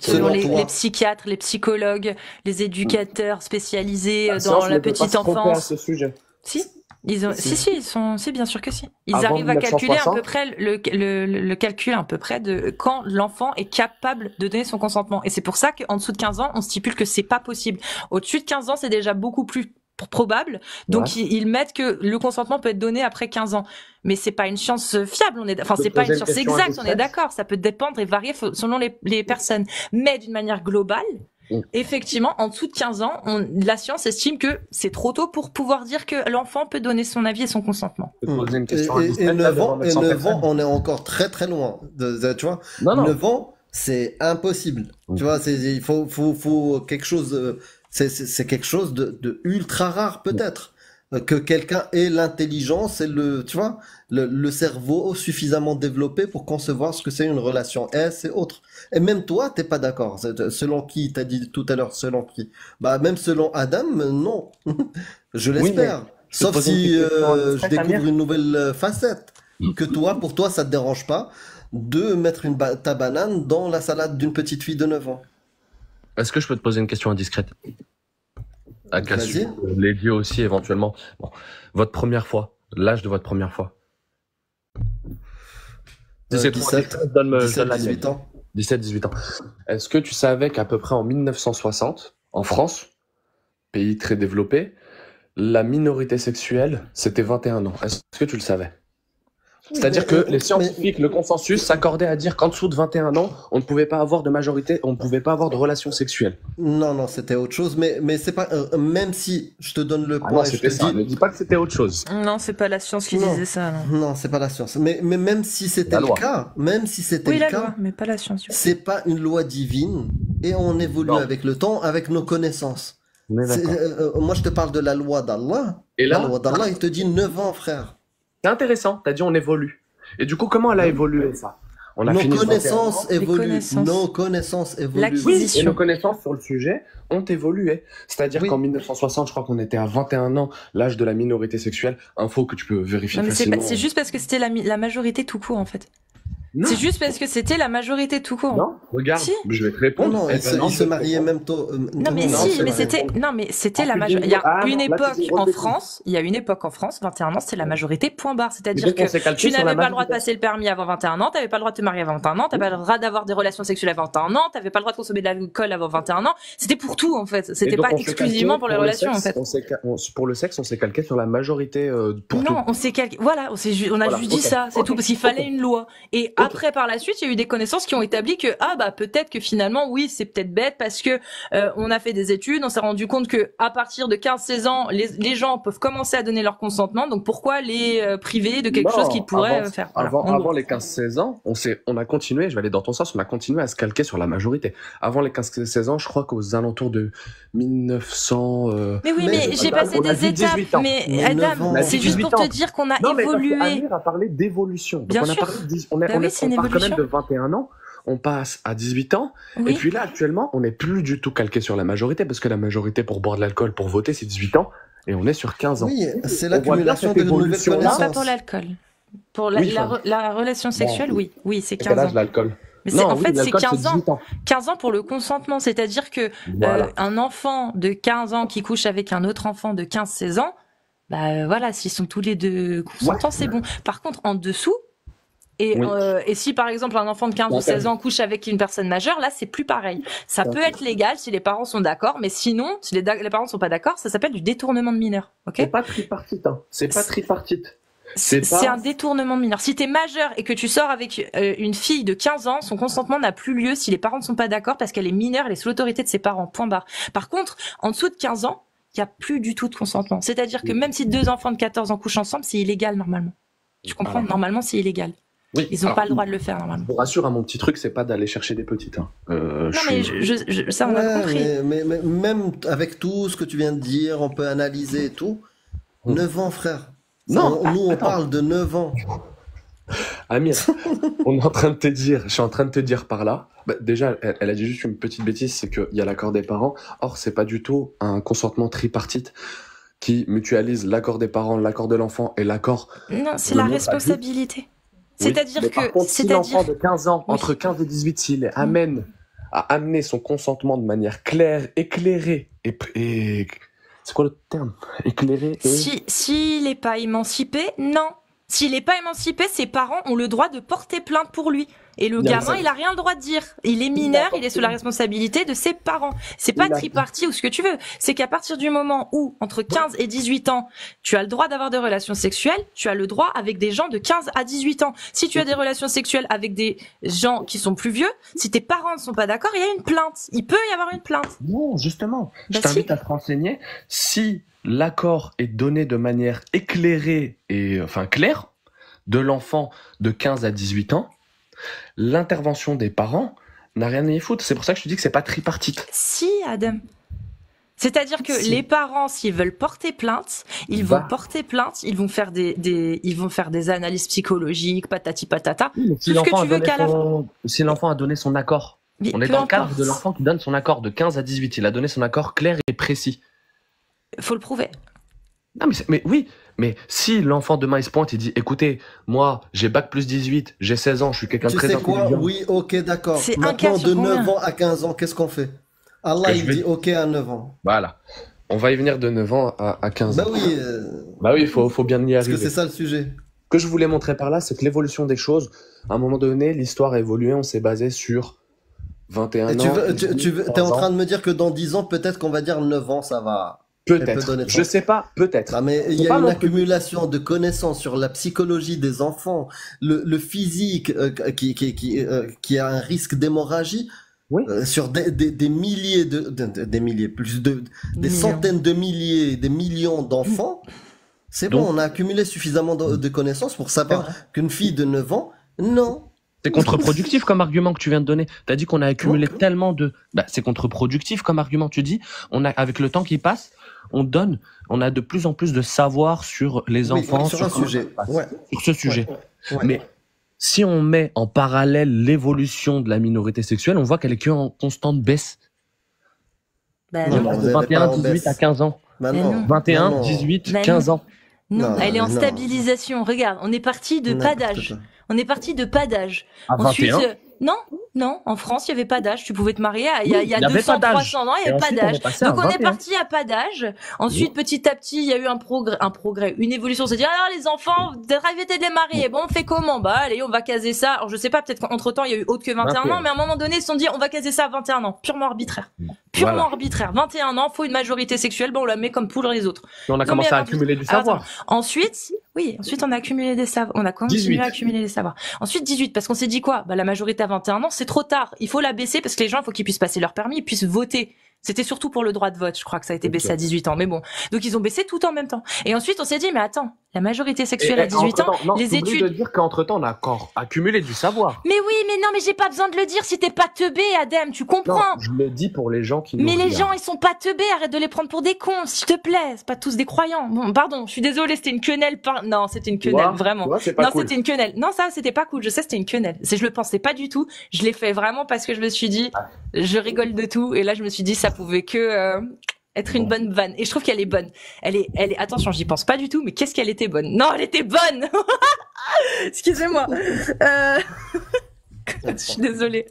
B: Selon
A: Selon
B: toi.
A: les psychiatres, les psychologues, les éducateurs spécialisés
C: La
A: dans
C: science
A: la
C: ne peut pas
A: petite
C: se tromper à
A: enfance.
C: ce sujet.
A: Si. Si, bien sûr que si. Ils
C: Avant
A: arrivent à calculer à
C: 1960?
A: peu près le calcul à peu près de quand l'enfant est capable de donner son consentement. Et c'est pour ça qu'en dessous de 15 ans, on stipule que c'est pas possible. Au-dessus de 15 ans, c'est déjà beaucoup plus probable. Donc
C: Ouais.
A: ils mettent que le consentement peut être donné après 15 ans. Mais c'est pas une science fiable,
C: Je
A: c'est
C: peux
A: pas
C: poser
A: une
C: une
A: science
C: question
A: exacte, on est
C: indiscrète?
A: d'accord. Ça peut dépendre et varier selon les personnes. Mais d'une manière globale, effectivement, en dessous de 15 ans, la science estime que c'est trop tôt pour pouvoir dire que l'enfant peut donner son avis et son consentement.
C: Je peux te poser une
B: Et,
C: question
B: et
C: indiscrète, là,
B: 9
C: devant
B: ans,
C: 900 personnes.
B: on est encore très très loin. Tu vois,
C: Non, non.
B: 9 ans, c'est impossible. Tu vois, il faut quelque chose, c'est quelque chose de ultra rare peut-être. Que quelqu'un ait l'intelligence et tu vois, le cerveau suffisamment développé pour concevoir ce que c'est une relation S et autres. Et même toi, t'es pas d'accord. Selon qui, t'as dit tout à l'heure, selon qui? Bah, même selon Adam, non. Je l'espère. Sauf
C: poser une
B: si
C: question
B: je
C: indiscrète,
B: découvre
C: Amir.
B: une nouvelle facette. Que pour toi, ça te dérange pas de mettre ta banane dans la salade d'une petite fille de 9 ans.
C: Est-ce que je peux te poser une question indiscrète? À
B: Vas-y.
C: les lieux aussi, éventuellement. Bon. Votre première fois, l'âge de votre première fois. Si c'est trop
B: 17,
C: indiscret, je donne la
B: 18
C: mienne.
B: ans.
C: 17-18 ans. Est-ce que tu savais qu'à peu près en 1960, en France, pays très développé, la minorité sexuelle, c'était 21 ans. Est-ce que tu le savais? C'est-à-dire que les scientifiques, le consensus s'accordait à dire qu'en dessous de 21 ans, on ne pouvait pas avoir de majorité, on ne pouvait pas avoir de relations sexuelles.
B: Non, c'était autre chose, mais c'est pas, même si je te donne le
C: Ah
B: point
C: non,
B: et je
C: c'était
B: te
C: ça.
B: dis,
C: Ne dis pas que c'était autre chose.
A: Non, c'est pas la science qui
B: Non.
A: disait ça. Non.
B: non, c'est pas la science. Mais même si c'était
C: La
B: le
C: loi.
B: cas, même si c'était
A: Oui,
B: le
A: la
B: cas,
A: loi, mais pas la science.
B: c'est pas une loi divine et on évolue
C: Non.
B: avec le temps, avec nos connaissances.
C: On est d'accord.
B: Moi, je te parle de la loi d'Allah.
C: Et
B: La
C: là,
B: loi d'Allah, il te dit 9 ans, frère.
C: c'est intéressant. T'as dit on évolue. Et du coup, comment elle a évolué ça? On a
B: Nos
C: fini le 21 ans.
B: connaissances évoluent.
A: connaissances.
B: Nos connaissances évoluent.
A: L'acquisition.
C: Oui, et nos connaissances sur le sujet ont évolué. C'est-à-dire
B: Oui.
C: qu'en 1960, je crois qu'on était à 21 ans, l'âge de la minorité sexuelle. Info que tu peux vérifier
A: Non, mais
C: facilement.
A: c'est juste parce que c'était la majorité tout court en fait.
C: Non,
A: C'est juste parce que c'était la majorité tout court.
C: non, regarde,
A: Si.
C: je vais te
B: Non,
C: répondre.
B: non,
C: Eh
B: ils
C: ben non,
B: se
C: je vais te
B: mariaient
C: répondre.
B: même tôt.
A: Non mais
B: non,
A: si,
B: c'est
A: mais
B: vrai.
A: c'était
C: Ah,
A: la
C: tu
A: majorité.
C: dis-
A: Il y a
C: ah,
A: une
C: non, là,
A: époque
C: tu dis
A: en
C: redécouvre.
A: France, il y a une époque en France, 21 ans, c'était la majorité point barre.
C: Et
A: C'est-à-dire
C: donc,
A: que
C: on s'est calqué
A: tu
C: sur la
A: n'avais pas le droit de
C: majorité.
A: passer le permis avant 21 ans, t'avais pas le droit de te marier avant 21 ans, t'avais pas le droit d'avoir des relations sexuelles avant 21 ans, t'avais pas le droit de consommer de l'alcool avant 21 ans. C'était pour tout en fait.
C: Et
A: C'était
C: donc,
A: pas
C: on s'est
A: exclusivement
C: calqué
A: pour les
C: le
A: relations en
C: sexe,
A: fait.
C: pour le sexe, on s'est calqué sur la majorité pour tout.
A: Non, on s'est voilà, on a
C: Voilà,
A: juste dit
C: ok,
A: ça, c'est
C: ok,
A: tout, parce qu'il fallait
C: ok.
A: une loi. Et
C: Ok.
A: après, par la suite, il y a eu des connaissances qui ont établi que peut-être que finalement, oui, c'est peut-être bête parce que on a fait des études, on s'est rendu compte que à partir de 15-16 ans, les gens peuvent commencer à donner leur consentement. Donc pourquoi les priver de quelque
C: Non,
A: chose qu'ils pourraient
C: avant,
A: faire Voilà,
C: avant,
A: en gros.
C: avant les 15-16 ans, on a continué, je vais aller dans ton sens, on a continué à se calquer sur la majorité. Avant les 15-16 ans, je crois qu'aux alentours de 1900...
A: Mais oui, mais j'ai passé
C: on a
A: des
C: dit
A: étapes.
C: 18 ans.
A: Mais
B: Mais 9
A: Adam,
B: ans.
A: c'est juste
C: 18
A: pour te
C: ans.
A: dire qu'on a
C: Non, mais parce que
A: évolué.
C: Amir a parlé d'évolution. Donc
A: Bien
C: on a
A: sûr.
C: parlé
A: Bah oui, c'est une
C: on part quand même
A: évolution.
C: de 21 ans, on passe à 18 ans, et
A: Oui.
C: puis là, actuellement, on n'est plus du tout calqué sur la majorité, parce que la majorité pour boire de l'alcool, pour voter, c'est 18 ans, et on est sur 15 ans.
B: Oui, c'est
C: On voit
B: l'accumulation
C: bien
B: de
C: cette
B: nouvelles
C: évolution-là.
A: Non, pas
B: connaissances.
A: pour l'alcool. Pour
C: Oui,
A: la relation sexuelle,
C: Bon.
A: oui, c'est
C: À quel
A: 15
C: âge
A: ans.
C: l'alcool?
A: Mais c'est,
C: Non,
A: en
C: oui,
A: fait, c'est
C: l'alcool,
A: 15 ans.
C: 18 ans.
A: 15 ans pour le consentement, c'est-à-dire que
C: Voilà.
A: un enfant de 15 ans qui couche avec un autre enfant de 15-16 ans, voilà, s'ils sont tous les deux consentants, c'est bon. Par contre, en dessous, et si par exemple un enfant de 15 ou 16 ans couche avec une personne majeure, là c'est plus pareil. Ça peut être légal si les parents sont d'accord, mais sinon, si les parents sont pas d'accord, ça s'appelle du détournement de mineur. Ok?
C: C'est pas tripartite, hein. C'est pas tripartite.
A: C'est un détournement de mineur. Si t'es majeur et que tu sors avec une fille de 15 ans, son consentement n'a plus lieu si les parents ne sont pas d'accord parce qu'elle est mineure, elle est sous l'autorité de ses parents. Point barre. Par contre, en dessous de 15 ans, il n'y a plus du tout de consentement. C'est-à-dire que même si 2 enfants de 14 ans couchent ensemble, c'est illégal normalement. Tu comprends? Normalement, c'est illégal.
C: Oui.
A: Ils n'ont pas le droit de le faire normalement.
C: Je vous rassure, mon petit truc, c'est pas d'aller chercher des petites. Hein.
A: Non, mais ça, on a compris.
B: Mais même avec tout ce que tu viens de dire, on peut analyser et tout. 9 ans, frère.
C: Non,
B: nous, on parle de 9 ans.
C: Amir, on est en train de te dire, je suis en train de te dire par là. Bah, déjà, elle a dit juste une petite bêtise, c'est qu'il y a l'accord des parents. Or, c'est pas du tout un consentement tripartite qui mutualise l'accord des parents, l'accord de l'enfant et l'accord.
A: Non, c'est la responsabilité. C'est-à-dire
C: oui,
A: que,
C: contre, si l'enfant de 15 ans, entre 15 et 18, s'il amène à amener son consentement de manière claire, éclairée et c'est quoi le terme? Éclairé et...
A: S'il n'est pas émancipé, non. S'il n'est pas émancipé, ses parents ont le droit de porter plainte pour lui. Et le gamin, il a rien le droit de dire. Il est mineur, il est sous la responsabilité de ses parents. C'est pas tripartite ou ce que tu veux. C'est qu'à partir du moment où, entre 15 et 18 ans, tu as le droit d'avoir des relations sexuelles, tu as le droit avec des gens de 15 à 18 ans. Si tu as des relations sexuelles avec des gens qui sont plus vieux, si tes parents ne sont pas d'accord, il y a une plainte. Il peut y avoir une plainte.
C: Non, justement. Je t'invite à te renseigner. Si l'accord est donné de manière éclairée et, claire, de l'enfant de 15 à 18 ans, l'intervention des parents n'a rien à y foutre. C'est pour ça que je te dis que c'est pas tripartite.
A: Si, Adam. C'est-à-dire que les parents, s'ils veulent porter plainte, ils vont porter plainte, ils vont faire des analyses psychologiques, patati patata.
C: Oui, si l'enfant a donné son accord, on est dans le cadre de l'enfant qui donne son accord de 15 à 18. Il a donné son accord clair et précis.
A: Faut le prouver.
C: Non, mais si l'enfant demain il se pointe et dit écoutez, moi j'ai bac plus 18, j'ai 16 ans, je suis quelqu'un de très intelligent.
B: Tu sais quoi? Oui, ok, d'accord. Maintenant, de 9 ans à 15 ans, qu'est-ce qu'on fait? Allah, il dit ok à 9 ans.
C: Voilà. On va y venir de 9 ans à 15 ans.
B: Bah
C: oui, faut bien y arriver.
B: Parce que c'est ça le sujet.
C: Ce que je voulais montrer par là, c'est que l'évolution des choses, à un moment donné, l'histoire a évolué, on s'est basé sur 21 ans.
B: T'es en train de me dire que dans 10 ans, peut-être qu'on va dire 9 ans, ça va.
C: Peut-être. Je sais pas, peut-être.
B: Mais il y a une accumulation de connaissances sur la psychologie des enfants, le physique qui a un risque d'hémorragie. Oui. Sur des milliers des centaines de milliers, des millions d'enfants. C'est bon, on a accumulé suffisamment de connaissances pour savoir qu'une fille de 9 ans, non.
C: C'est contre-productif comme argument que tu viens de donner. T'as dit qu'on a accumulé tellement de... c'est contre-productif comme argument. Tu dis, avec le temps qui passe, on a de plus en plus de savoir sur les enfants.
B: Sur un sujet.
C: Sur ce sujet. Mais si on met en parallèle l'évolution de la minorité sexuelle, on voit qu'elle est en constante baisse. De 21, 18 à 15 ans. 21, 18, 15 ans.
A: Non, elle est en stabilisation. Regarde, on est parti de pas d'âge. On est parti de pas d'âge.
C: Ensuite,
A: non, en France, il n'y avait pas d'âge. Tu pouvez te marier il y a 200, 300 ans, il n'y avait pas d'âge. Donc on est parti à pas d'âge. Ensuite, petit à petit, il y a eu un progrès, une évolution. C'est-à-dire, alors les enfants, arrêtez de les marier. Bon, on fait comment? Allez, on va caser ça. Alors je sais pas, peut-être qu'entre temps, il y a eu autre que 21 ans, mais à un moment donné, ils se sont dit, on va caser ça à 21 ans. Purement arbitraire. Arbitraire. 21 ans, faut une majorité sexuelle, on la met comme pour les autres.
C: Et on a commencé à accumuler du savoir.
A: Ensuite, on a accumulé des savoirs. On a continué à accumuler des savoirs. Ensuite, 18, parce qu'on s'est dit quoi? La majorité à 21 ans, c'est trop tard. Il faut la baisser parce que les gens, il faut qu'ils puissent passer leur permis, ils puissent voter. C'était surtout pour le droit de vote, je crois que ça a été baissé à 18 ans. Mais bon. Donc ils ont baissé tout en même temps. Et ensuite, on s'est dit, mais attends, la majorité sexuelle à 18 ans, les études...
C: de dire qu'entre-temps, on a encore accumulé du savoir.
A: Mais oui, mais non, mais j'ai pas besoin de le dire si t'es pas teubé, Adam, tu comprends?
C: Non, je le dis pour les gens qui
A: Mais les gens, ils sont pas teubés, arrête de les prendre pour des cons, s'il te plaît. C'est pas tous des croyants. Bon, pardon, je suis désolée, c'était une quenelle Non, c'était une quenelle, vraiment.
C: Non,
A: c'était une quenelle. Non, ça, c'était pas cool. Je sais, c'était une quenelle. Je le pensais pas du tout. Je l'ai fait vraiment parce que je me suis dit, je rigole de tout. Et là, je me suis dit, ça pouvait que être une bonne vanne. Et je trouve qu'elle est bonne. Elle est, attention, j'y pense pas du tout, mais qu'est-ce qu'elle était bonne. Non, elle était bonne! Excusez-moi. Je suis désolée.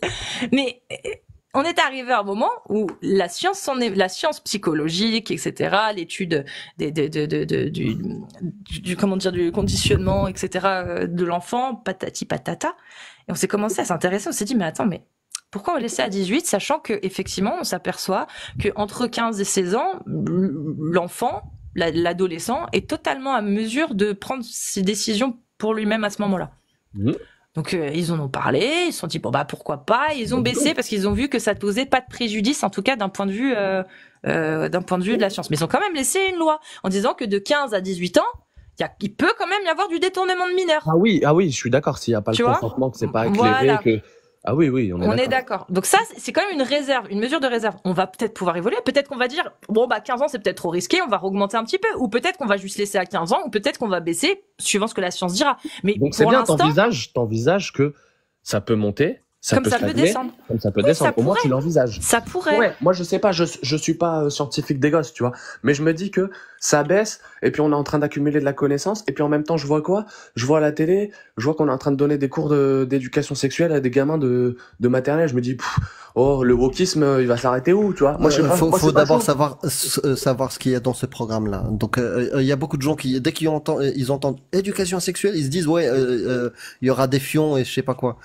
A: Mais, on est arrivé à un moment où la science psychologique, etc., l'étude du conditionnement, etc., de l'enfant, patati patata. Et on s'est commencé à s'intéresser, on s'est dit, mais attends, mais pourquoi on laissait à 18, sachant que effectivement, on s'aperçoit que entre 15 et 16 ans, l'enfant, l'adolescent, est totalement à mesure de prendre ses décisions pour lui-même à ce moment-là. Donc ils en ont parlé, ils se sont dit pourquoi pas, et ils ont baissé parce qu'ils ont vu que ça posait pas de préjudice, en tout cas d'un point de vue d'un point de vue de la science. Mais ils ont quand même laissé une loi en disant que de 15 à 18 ans, il peut quand même y avoir du détournement de mineurs.
C: Ah oui, je suis d'accord. S'il n'y a pas le consentement, que c'est pas éclairé, que... Ah oui, on est
A: d'accord. Donc ça, c'est quand même une réserve, une mesure de réserve. On va peut-être pouvoir évoluer. Peut-être qu'on va dire, 15 ans, c'est peut-être trop risqué, on va augmenter un petit peu. Ou peut-être qu'on va juste laisser à 15 ans, ou peut-être qu'on va baisser, suivant ce que la science dira. Mais
C: donc c'est bien, t'envisages que ça peut monter, ça peut
A: descendre.
C: Comme ça peut descendre. Au moins, tu l'envisages.
A: Ça pourrait.
C: Ouais, moi, je sais pas, je suis pas scientifique des gosses, tu vois. Mais je me dis que ça baisse, et puis on est en train d'accumuler de la connaissance, et puis en même temps, je vois quoi? Je vois à la télé, je vois qu'on est en train de donner des cours d'éducation sexuelle à des gamins de maternelle. Je me dis, le wokisme, il va s'arrêter où, tu vois? Moi,
B: faut d'abord savoir ce qu'il y a dans ce programme-là. Donc, il y a beaucoup de gens qui, dès qu'ils entendent éducation sexuelle, ils se disent, il y aura des fions et je sais pas quoi.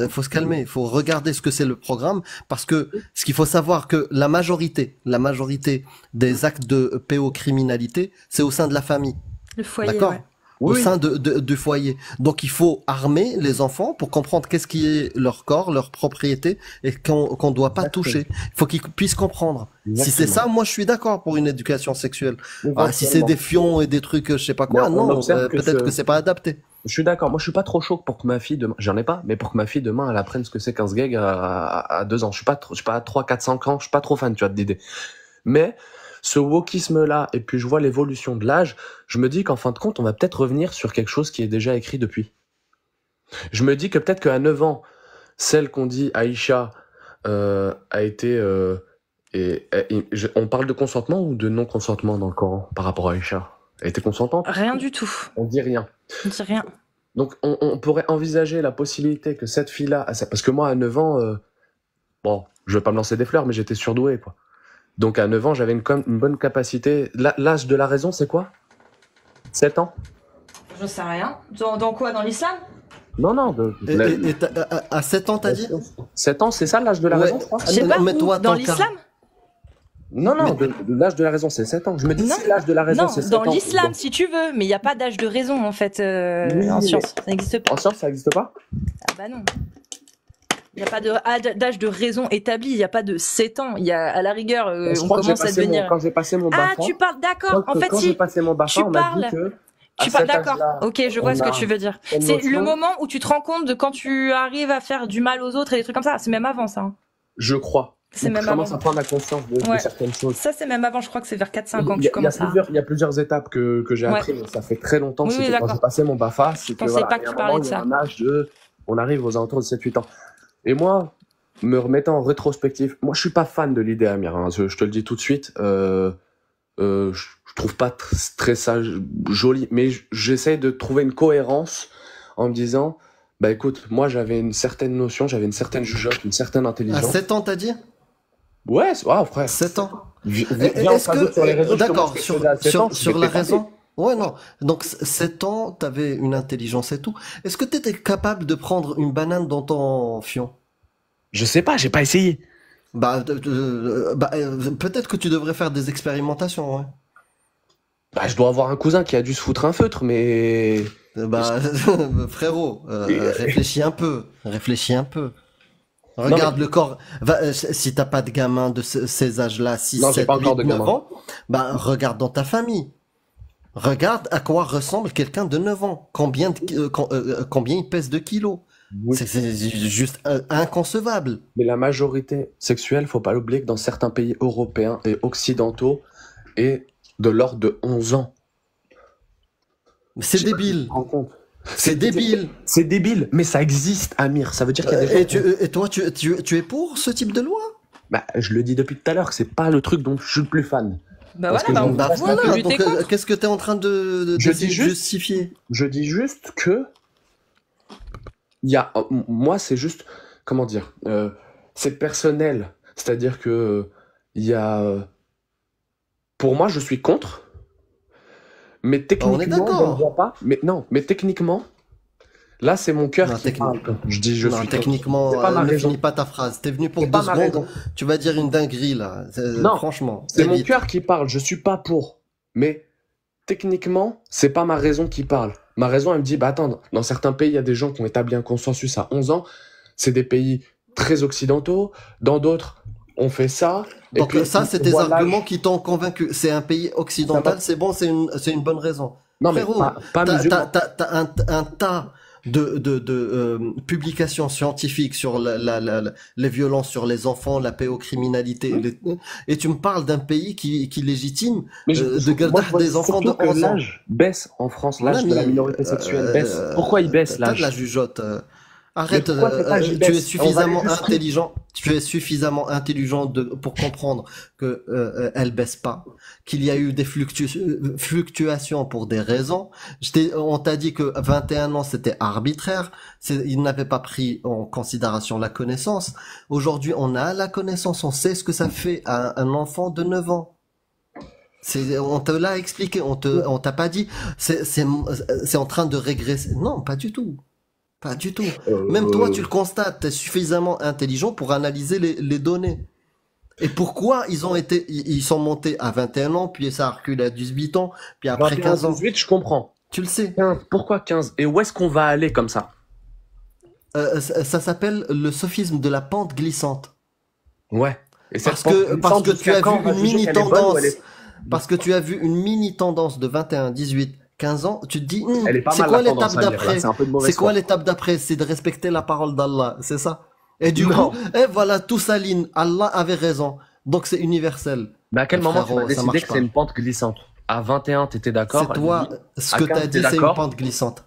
B: Faut se calmer, il faut regarder ce que c'est le programme, parce que ce qu'il faut savoir, que la majorité des actes de pédocriminalité, c'est au sein de la famille.
A: Le foyer.
B: D'accord.
A: Ouais.
B: Au sein du foyer. Donc il faut armer les enfants pour comprendre qu'est-ce qui est leur corps, leur propriété, et qu'on doit pas toucher. Il faut qu'ils puissent comprendre. Exactement. Si c'est ça, moi je suis d'accord pour une éducation sexuelle. Si c'est des fions et des trucs, je sais pas quoi, peut-être que c'est pas adapté.
C: Je suis d'accord. Moi, je suis pas trop chaud pour que ma fille demain, j'en ai pas, mais pour que ma fille demain, elle apprenne ce que c'est qu'un sgeg à 2 ans. Je suis pas à 3, 4, 5 ans. Je suis pas trop fan, tu vois, d'idées. Mais, ce wokisme-là, et puis je vois l'évolution de l'âge, je me dis qu'en fin de compte, on va peut-être revenir sur quelque chose qui est déjà écrit depuis. Je me dis que peut-être qu'à 9 ans, celle qu'on dit Aïcha, a été, on parle de consentement ou de non-consentement dans le Coran par rapport à Aïcha? Elle était consentante?
A: Rien du tout.
C: On dit rien.
A: On dit rien.
C: Donc, on pourrait envisager la possibilité que cette fille-là, parce que moi, à 9 ans, je vais pas me lancer des fleurs, mais j'étais surdoué, quoi. Donc, à 9 ans, j'avais une bonne capacité. L'âge de la raison, c'est quoi? 7 ans?
A: Je sais rien. Dans quoi? Dans l'islam?
C: Non.
B: À 7 ans, t'as dit?
C: 7 ans, c'est ça l'âge de la raison, je crois?
A: Je sais pas, dans l'islam?
C: Non, l'âge de la raison, c'est 7 ans. Je me dis, si l'âge de la raison, c'est 7 ans.
A: Dans l'islam, si tu veux, mais il n'y a pas d'âge de raison, en fait, en science. Ça n'existe pas.
C: En science, ça n'existe pas?
A: Ah bah non. Il n'y a pas d'âge de raison établi, il n'y a pas de 7 ans. Il y a, à la rigueur, on commence à devenir...
C: Quand j'ai passé mon BAFA...
A: Ah, tu parles, d'accord. En fait,
C: quand j'ai passé mon BAFA, on m'a dit que...
A: Tu parles, d'accord. Ok, je vois ce que tu veux dire. C'est le moment où tu te rends compte de quand tu arrives à faire du mal aux autres et des trucs comme ça. C'est même avant, ça.
C: Je crois.
A: C'est même avant.
C: Je commence à prendre la conscience de certaines choses.
A: Ça, c'est même avant. Je crois que c'est vers 4-5 ans que tu commences à...
C: Il y a plusieurs étapes que j'ai appris, mais ça fait très longtemps.
A: Oui,
C: quand j'ai passé mon BAFA.
A: Je pensais pas que tu parlais de ça.
C: On arrive aux alentours de 7-8 ans. Et moi, me remettant en rétrospective, moi, je suis pas fan de l'idée, Amir. Hein, je te le dis tout de suite. Je trouve pas très ça joli, mais j'essaye de trouver une cohérence en me disant, bah écoute, moi j'avais une certaine notion, j'avais une certaine jugeote, une certaine intelligence.
B: À 7 ans, t'as dit?
C: Ouais, frère.
B: 7 ans.
C: Est-ce que sur les réseaux,
B: d'accord, sur la raison. Ouais, non. Donc 7 ans, t'avais une intelligence et tout. Est-ce que t'étais capable de prendre une banane dans ton fion?
C: Je sais pas, j'ai pas essayé.
B: Peut-être que tu devrais faire des expérimentations, ouais.
C: Je dois avoir un cousin qui a dû se foutre un feutre, mais...
B: Frérot, réfléchis un peu. Regarde le corps. Si t'as pas de gamin de ces âges-là, 6, 7, 8, 9 ans, regarde dans ta famille. Regarde à quoi ressemble quelqu'un de 9 ans. Combien il pèse de kilos. Oui. C'est juste inconcevable.
C: Mais la majorité sexuelle, faut pas l'oublier que dans certains pays européens et occidentaux est de l'ordre de 11 ans.
B: C'est débile. C'est débile.
C: C'est débile, mais ça existe, Amir. Ça veut dire qu'il y a des gens...
B: Et toi, tu es pour ce type de loi?
C: Je le dis depuis tout à l'heure, que c'est pas le truc dont je suis le plus fan.
B: Donc, qu'est-ce que t'es en train de justifier?
C: Je dis juste que moi, c'est juste, comment dire, c'est personnel. C'est-à-dire que pour moi, je suis contre. Mais techniquement, je ne vois pas. Mais techniquement, là, c'est mon cœur qui parle. Je dis, je suis
B: techniquement, ne finis pas ta phrase. T'es venu pour 2 secondes, tu vas dire une dinguerie, là. Non, franchement.
C: C'est mon cœur qui parle, je suis pas pour. Mais techniquement, c'est pas ma raison qui parle. Ma raison, elle me dit, attends, dans certains pays, il y a des gens qui ont établi un consensus à 11 ans. C'est des pays très occidentaux. Dans d'autres, on fait ça.
B: Donc
C: puis,
B: ça, c'est tes
C: voilà.
B: arguments qui t'ont convaincu. C'est un pays occidental, c'est bon, c'est une bonne raison.
C: Non, mais
B: Frérot,
C: pas musulman.
B: t'as un tas de publications scientifiques sur les violences sur les enfants, la pédocriminalité, et tu me parles d'un pays qui légitime
C: Mais
B: de garder des enfants de 11 ans.
C: L'âge baisse en France, l'âge de la minorité sexuelle baisse. Pourquoi il baisse
B: T'as
C: l'âge?
B: de la jugeote. Arrête,
C: Mais pourquoi cet âge, il
B: tu es
C: baisse?
B: suffisamment intelligent, pour comprendre que elle baisse pas, qu'il y a eu des fluctuations pour des raisons. On t'a dit que 21 ans c'était arbitraire, ils n'avaient pas pris en considération la connaissance. Aujourd'hui, on a la connaissance, on sait ce que ça fait à un enfant de 9 ans. On te l'a expliqué, on t'a pas dit, c'est en train de régresser. Non, pas du tout. Pas du tout. Même toi, tu le constates, tu es suffisamment intelligent pour analyser les données. Et pourquoi ils sont montés à 21 ans, puis ça a reculé à 18 ans, puis après 15 ans.
C: 18, je comprends.
B: Tu le sais.
C: 15, pourquoi 15? Et où est-ce qu'on va aller comme ça?
B: Ça s'appelle le sophisme de la pente glissante.
C: Ouais. Et
B: Parce que tu as vu une mini tendance. Parce que tu as vu une mini tendance de 21, 18, 15 ans, tu te dis, c'est quoi l'étape d'après? C'est quoi l'étape d'après? C'est de respecter la parole d'Allah, c'est ça? Et du coup, voilà, tout s'aligne. Allah avait raison. Donc c'est universel.
C: Mais à quel moment tu vas décider que c'est une pente glissante? À 21, t'étais d'accord?
B: C'est toi, ce que t'as dit, c'est une pente glissante.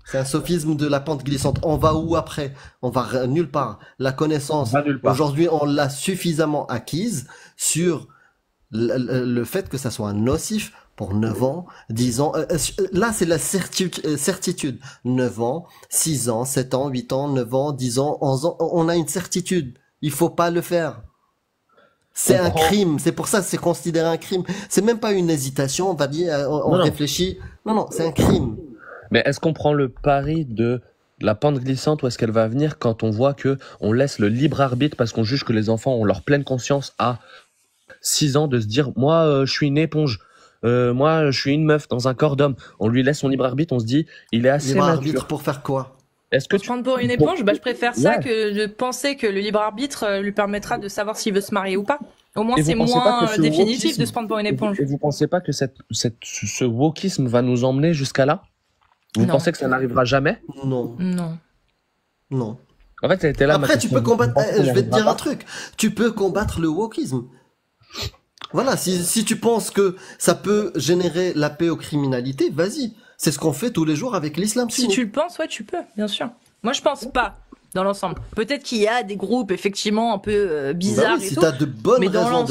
B: C'est un sophisme de la pente glissante. On va où après? On va nulle part. La connaissance, aujourd'hui, on l'a suffisamment acquise sur le fait que ça soit nocif pour 9 ans, 10 ans. Là, c'est la certitude. 9 ans, 6 ans, 7 ans, 8 ans, 9 ans, 10 ans, 11 ans. On a une certitude. Il faut pas le faire. C'est un crime. C'est pour ça que c'est considéré un crime. C'est même pas une hésitation. On va dire, on réfléchit. Non, c'est un crime.
C: Mais est-ce qu'on prend le pari de la pente glissante ou est-ce qu'elle va venir quand on voit que on laisse le libre arbitre parce qu'on juge que les enfants ont leur pleine conscience à 6 ans de se dire, moi, je suis une éponge. Moi, je suis une meuf dans un corps d'homme. On lui laisse son libre arbitre, on se dit, il est assez
B: libre
C: mature.
B: Arbitre pour faire quoi?
C: Est-ce que
A: tu prends pour une éponge? Bah, je préfère ça que de penser que le libre arbitre lui permettra de savoir s'il veut se marier ou pas. Au moins, c'est moins définitif de se prendre pour une éponge.
C: Et vous pensez pas que ce wokisme va nous emmener jusqu'à là? Vous pensez que ça n'arrivera jamais?
B: Non. En
C: fait, ça a été là.
B: Après, tu peux combattre. Je vais te dire un truc. Tu peux combattre le wokisme. Voilà, si tu penses que ça peut générer la paix aux criminalités, vas-y. C'est ce qu'on fait tous les jours avec l'islam.
A: Si tu le penses, ouais, tu peux, bien sûr. Moi, je pense pas, dans l'ensemble. Peut-être qu'il y a des groupes, effectivement, un peu bizarres
B: et tout. T'as de bonnes
A: mais
B: raisons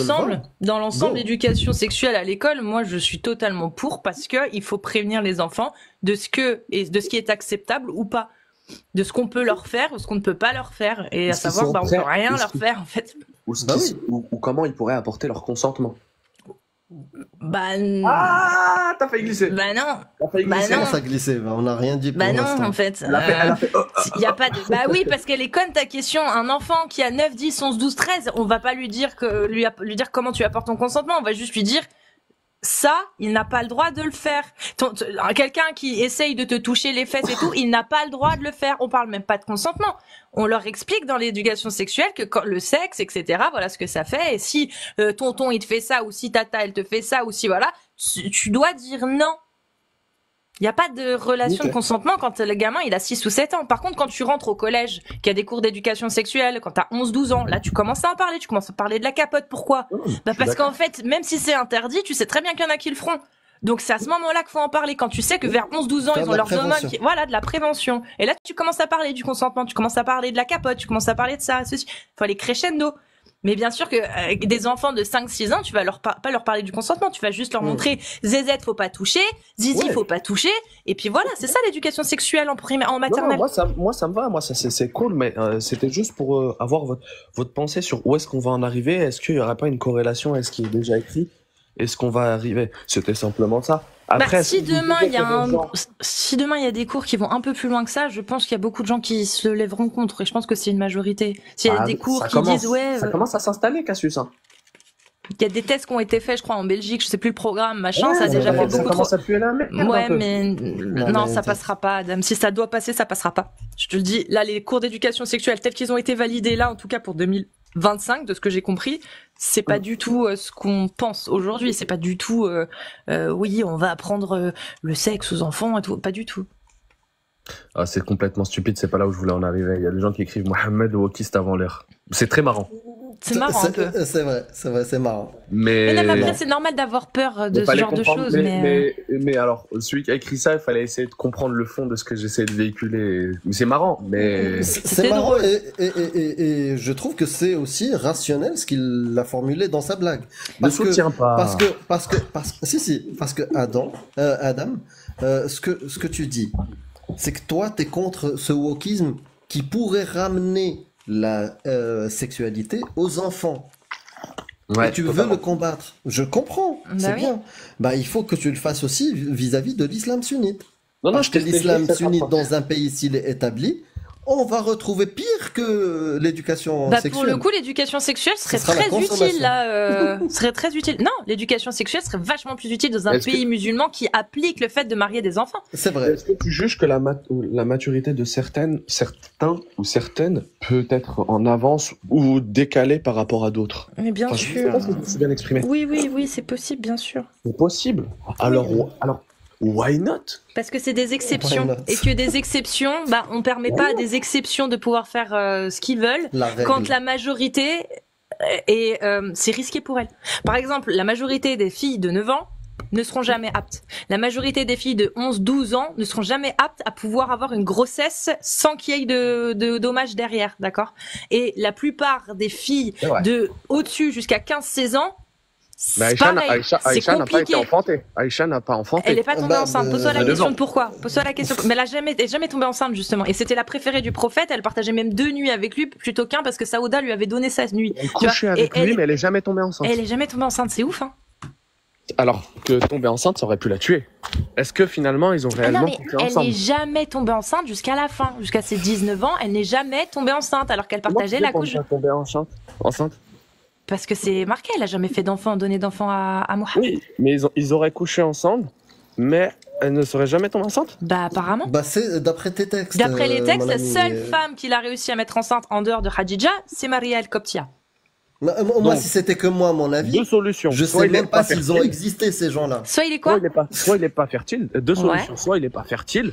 A: dans l'ensemble, l'éducation sexuelle à l'école, moi, je suis totalement pour parce que il faut prévenir les enfants de ce qui est acceptable ou pas. De ce qu'on peut leur faire ou ce qu'on ne peut pas leur faire. Et à savoir, on peut rien leur faire, en fait.
C: Ou comment ils pourraient apporter leur consentement.
A: Ah,
C: t'as failli glisser.
A: Bah non.
B: Comment ça glissé? On n'a rien dit pour l'instant.
A: Non, en fait. Y a pas de... Bah oui, parce qu'elle est conne ta question. Un enfant qui a 9, 10, 11, 12, 13, on va pas lui dire comment tu apportes ton consentement. On va juste lui dire ça, il n'a pas le droit de le faire. Quelqu'un qui essaye de te toucher les fesses et tout, il n'a pas le droit de le faire. On parle même pas de consentement. On leur explique dans l'éducation sexuelle que quand le sexe, etc., voilà ce que ça fait. Et si tonton il te fait ça, ou si tata elle te fait ça, ou si voilà, tu dois dire non. Il n'y a pas de relation de consentement quand le gamin il a 6 ou 7 ans. Par contre, quand tu rentres au collège, qu'il y a des cours d'éducation sexuelle, quand tu as 11-12 ans, là tu commences à en parler, tu commences à parler de la capote. Pourquoi? Parce qu'en fait, même si c'est interdit, tu sais très bien qu'il y en a qui le feront. Donc c'est à ce moment-là qu'il faut en parler, quand tu sais que vers 11-12 ans, ils ont leurs hormones, voilà, de la prévention. Et là, tu commences à parler du consentement, tu commences à parler de la capote, tu commences à parler de ça, ceci. Faut aller crescendo. Mais bien sûr que des enfants de 5-6 ans, tu vas pas leur parler du consentement, tu vas juste leur montrer zézette faut pas toucher, zizi faut pas toucher, et puis voilà, c'est ça l'éducation sexuelle en maternelle.
C: Non, moi ça me va, moi ça c'est cool, mais c'était juste pour avoir votre pensée sur où est-ce qu'on va en arriver, est-ce qu'il y aura pas une corrélation avec ce qui est déjà écrit, est-ce qu'on va arriver, c'était simplement ça. Après,
A: si demain il y a des cours qui vont un peu plus loin que ça, je pense qu'il y a beaucoup de gens qui se lèveront contre, et je pense que c'est une majorité. S'il y a des cours qui disent
C: ça commence à s'installer, Cassius.
A: Il y a des tests qui ont été faits, je crois, en Belgique, je sais plus le programme, machin, ça a déjà fait beaucoup
C: ça commence à puer la merde.
A: Ouais, mais non, ça passera pas, Adam. Si ça doit passer, ça passera pas. Je te le dis, là, les cours d'éducation sexuelle tels qu'ils ont été validés là, en tout cas pour 25, de ce que j'ai compris, c'est pas du tout ce qu'on pense aujourd'hui. C'est pas du tout, oui, on va apprendre le sexe aux enfants et tout. Pas du tout.
C: Ah, c'est complètement stupide, c'est pas là où je voulais en arriver. Il y a des gens qui écrivent Mohamed wokiste avant l'heure. C'est très marrant.
A: C'est marrant un peu.
B: C'est vrai, c'est marrant.
A: Mais même après, c'est normal d'avoir peur de ce genre de choses.
C: Mais alors, celui qui a écrit ça, il fallait essayer de comprendre le fond de ce que j'essaie de véhiculer. C'est marrant, mais...
B: C'est marrant et je trouve que c'est aussi rationnel ce qu'il a formulé dans sa blague.
C: Ne soutiens pas.
B: Parce que Adam, ce que tu dis, c'est que toi, t'es contre ce wokisme qui pourrait ramener la sexualité aux enfants.
C: Ouais,
B: et tu veux le combattre. Je comprends, c'est bien. Bah, il faut que tu le fasses aussi vis-à-vis de l'islam sunnite. Parce que l'islam sunnite dans un pays s'il est établi, on va retrouver pire que l'éducation sexuelle.
A: Pour le coup, l'éducation sexuelle serait très utile là. Serait très utile. Non, l'éducation sexuelle serait vachement plus utile dans un pays musulman qui applique le fait de marier des enfants.
B: C'est vrai.
C: Est-ce que tu juges que la maturité de certains ou certaines peut être en avance ou décalée par rapport à d'autres?
A: Mais bien sûr.
C: C'est bien exprimé.
A: Oui, c'est possible, bien sûr.
C: C'est possible. Alors, why not?
A: Parce que c'est des exceptions. Et que des exceptions, on permet pas à des exceptions de pouvoir faire ce qu'ils veulent. Quand la majorité c'est risqué pour elles. Par exemple, la majorité des filles de 9 ans ne seront jamais aptes. La majorité des filles de 11, 12 ans ne seront jamais aptes à pouvoir avoir une grossesse sans qu'il y ait de dommages derrière, d'accord? Et la plupart des filles de au-dessus jusqu'à 15-16 ans,
C: mais Aïcha n'a pas été enfantée. Aïcha n'a pas enfanté.
A: Elle n'est pas tombée enceinte. Pose-toi la question de pourquoi. Pose-toi la question. Mais elle n'est jamais tombée enceinte, justement. Et c'était la préférée du prophète. Elle partageait même 2 nuits avec lui plutôt qu'un parce que Saouda lui avait donné sa nuit.
C: Elle couchait avec lui, mais elle n'est jamais tombée enceinte.
A: Elle n'est jamais tombée enceinte. C'est ouf, hein.
C: Alors que tomber enceinte, ça aurait pu la tuer. Est-ce que finalement, ils ont réellement couché ensemble?
A: Elle n'est jamais tombée enceinte jusqu'à la fin. Jusqu'à ses 19 ans, elle n'est jamais tombée enceinte alors qu'elle partageait la couche.
C: Tombée enceinte?
A: Parce que c'est marqué, elle a jamais fait d'enfant, donné d'enfant à Mohamed.
C: Oui, mais ils auraient couché ensemble, mais elle ne serait jamais tombée enceinte?
B: Apparemment. C'est d'après tes textes.
A: D'après les textes, la seule femme qu'il a réussi à mettre enceinte en dehors de Khadija, c'est Maria el-Koptia.
B: Moi, si c'était que moi, mon avis.
C: 2 solutions.
B: Je sais même pas s'ils ont existé, ces gens-là.
A: Soit il est quoi?
C: Soit il est pas fertile. 2 solutions. Soit il est pas fertile,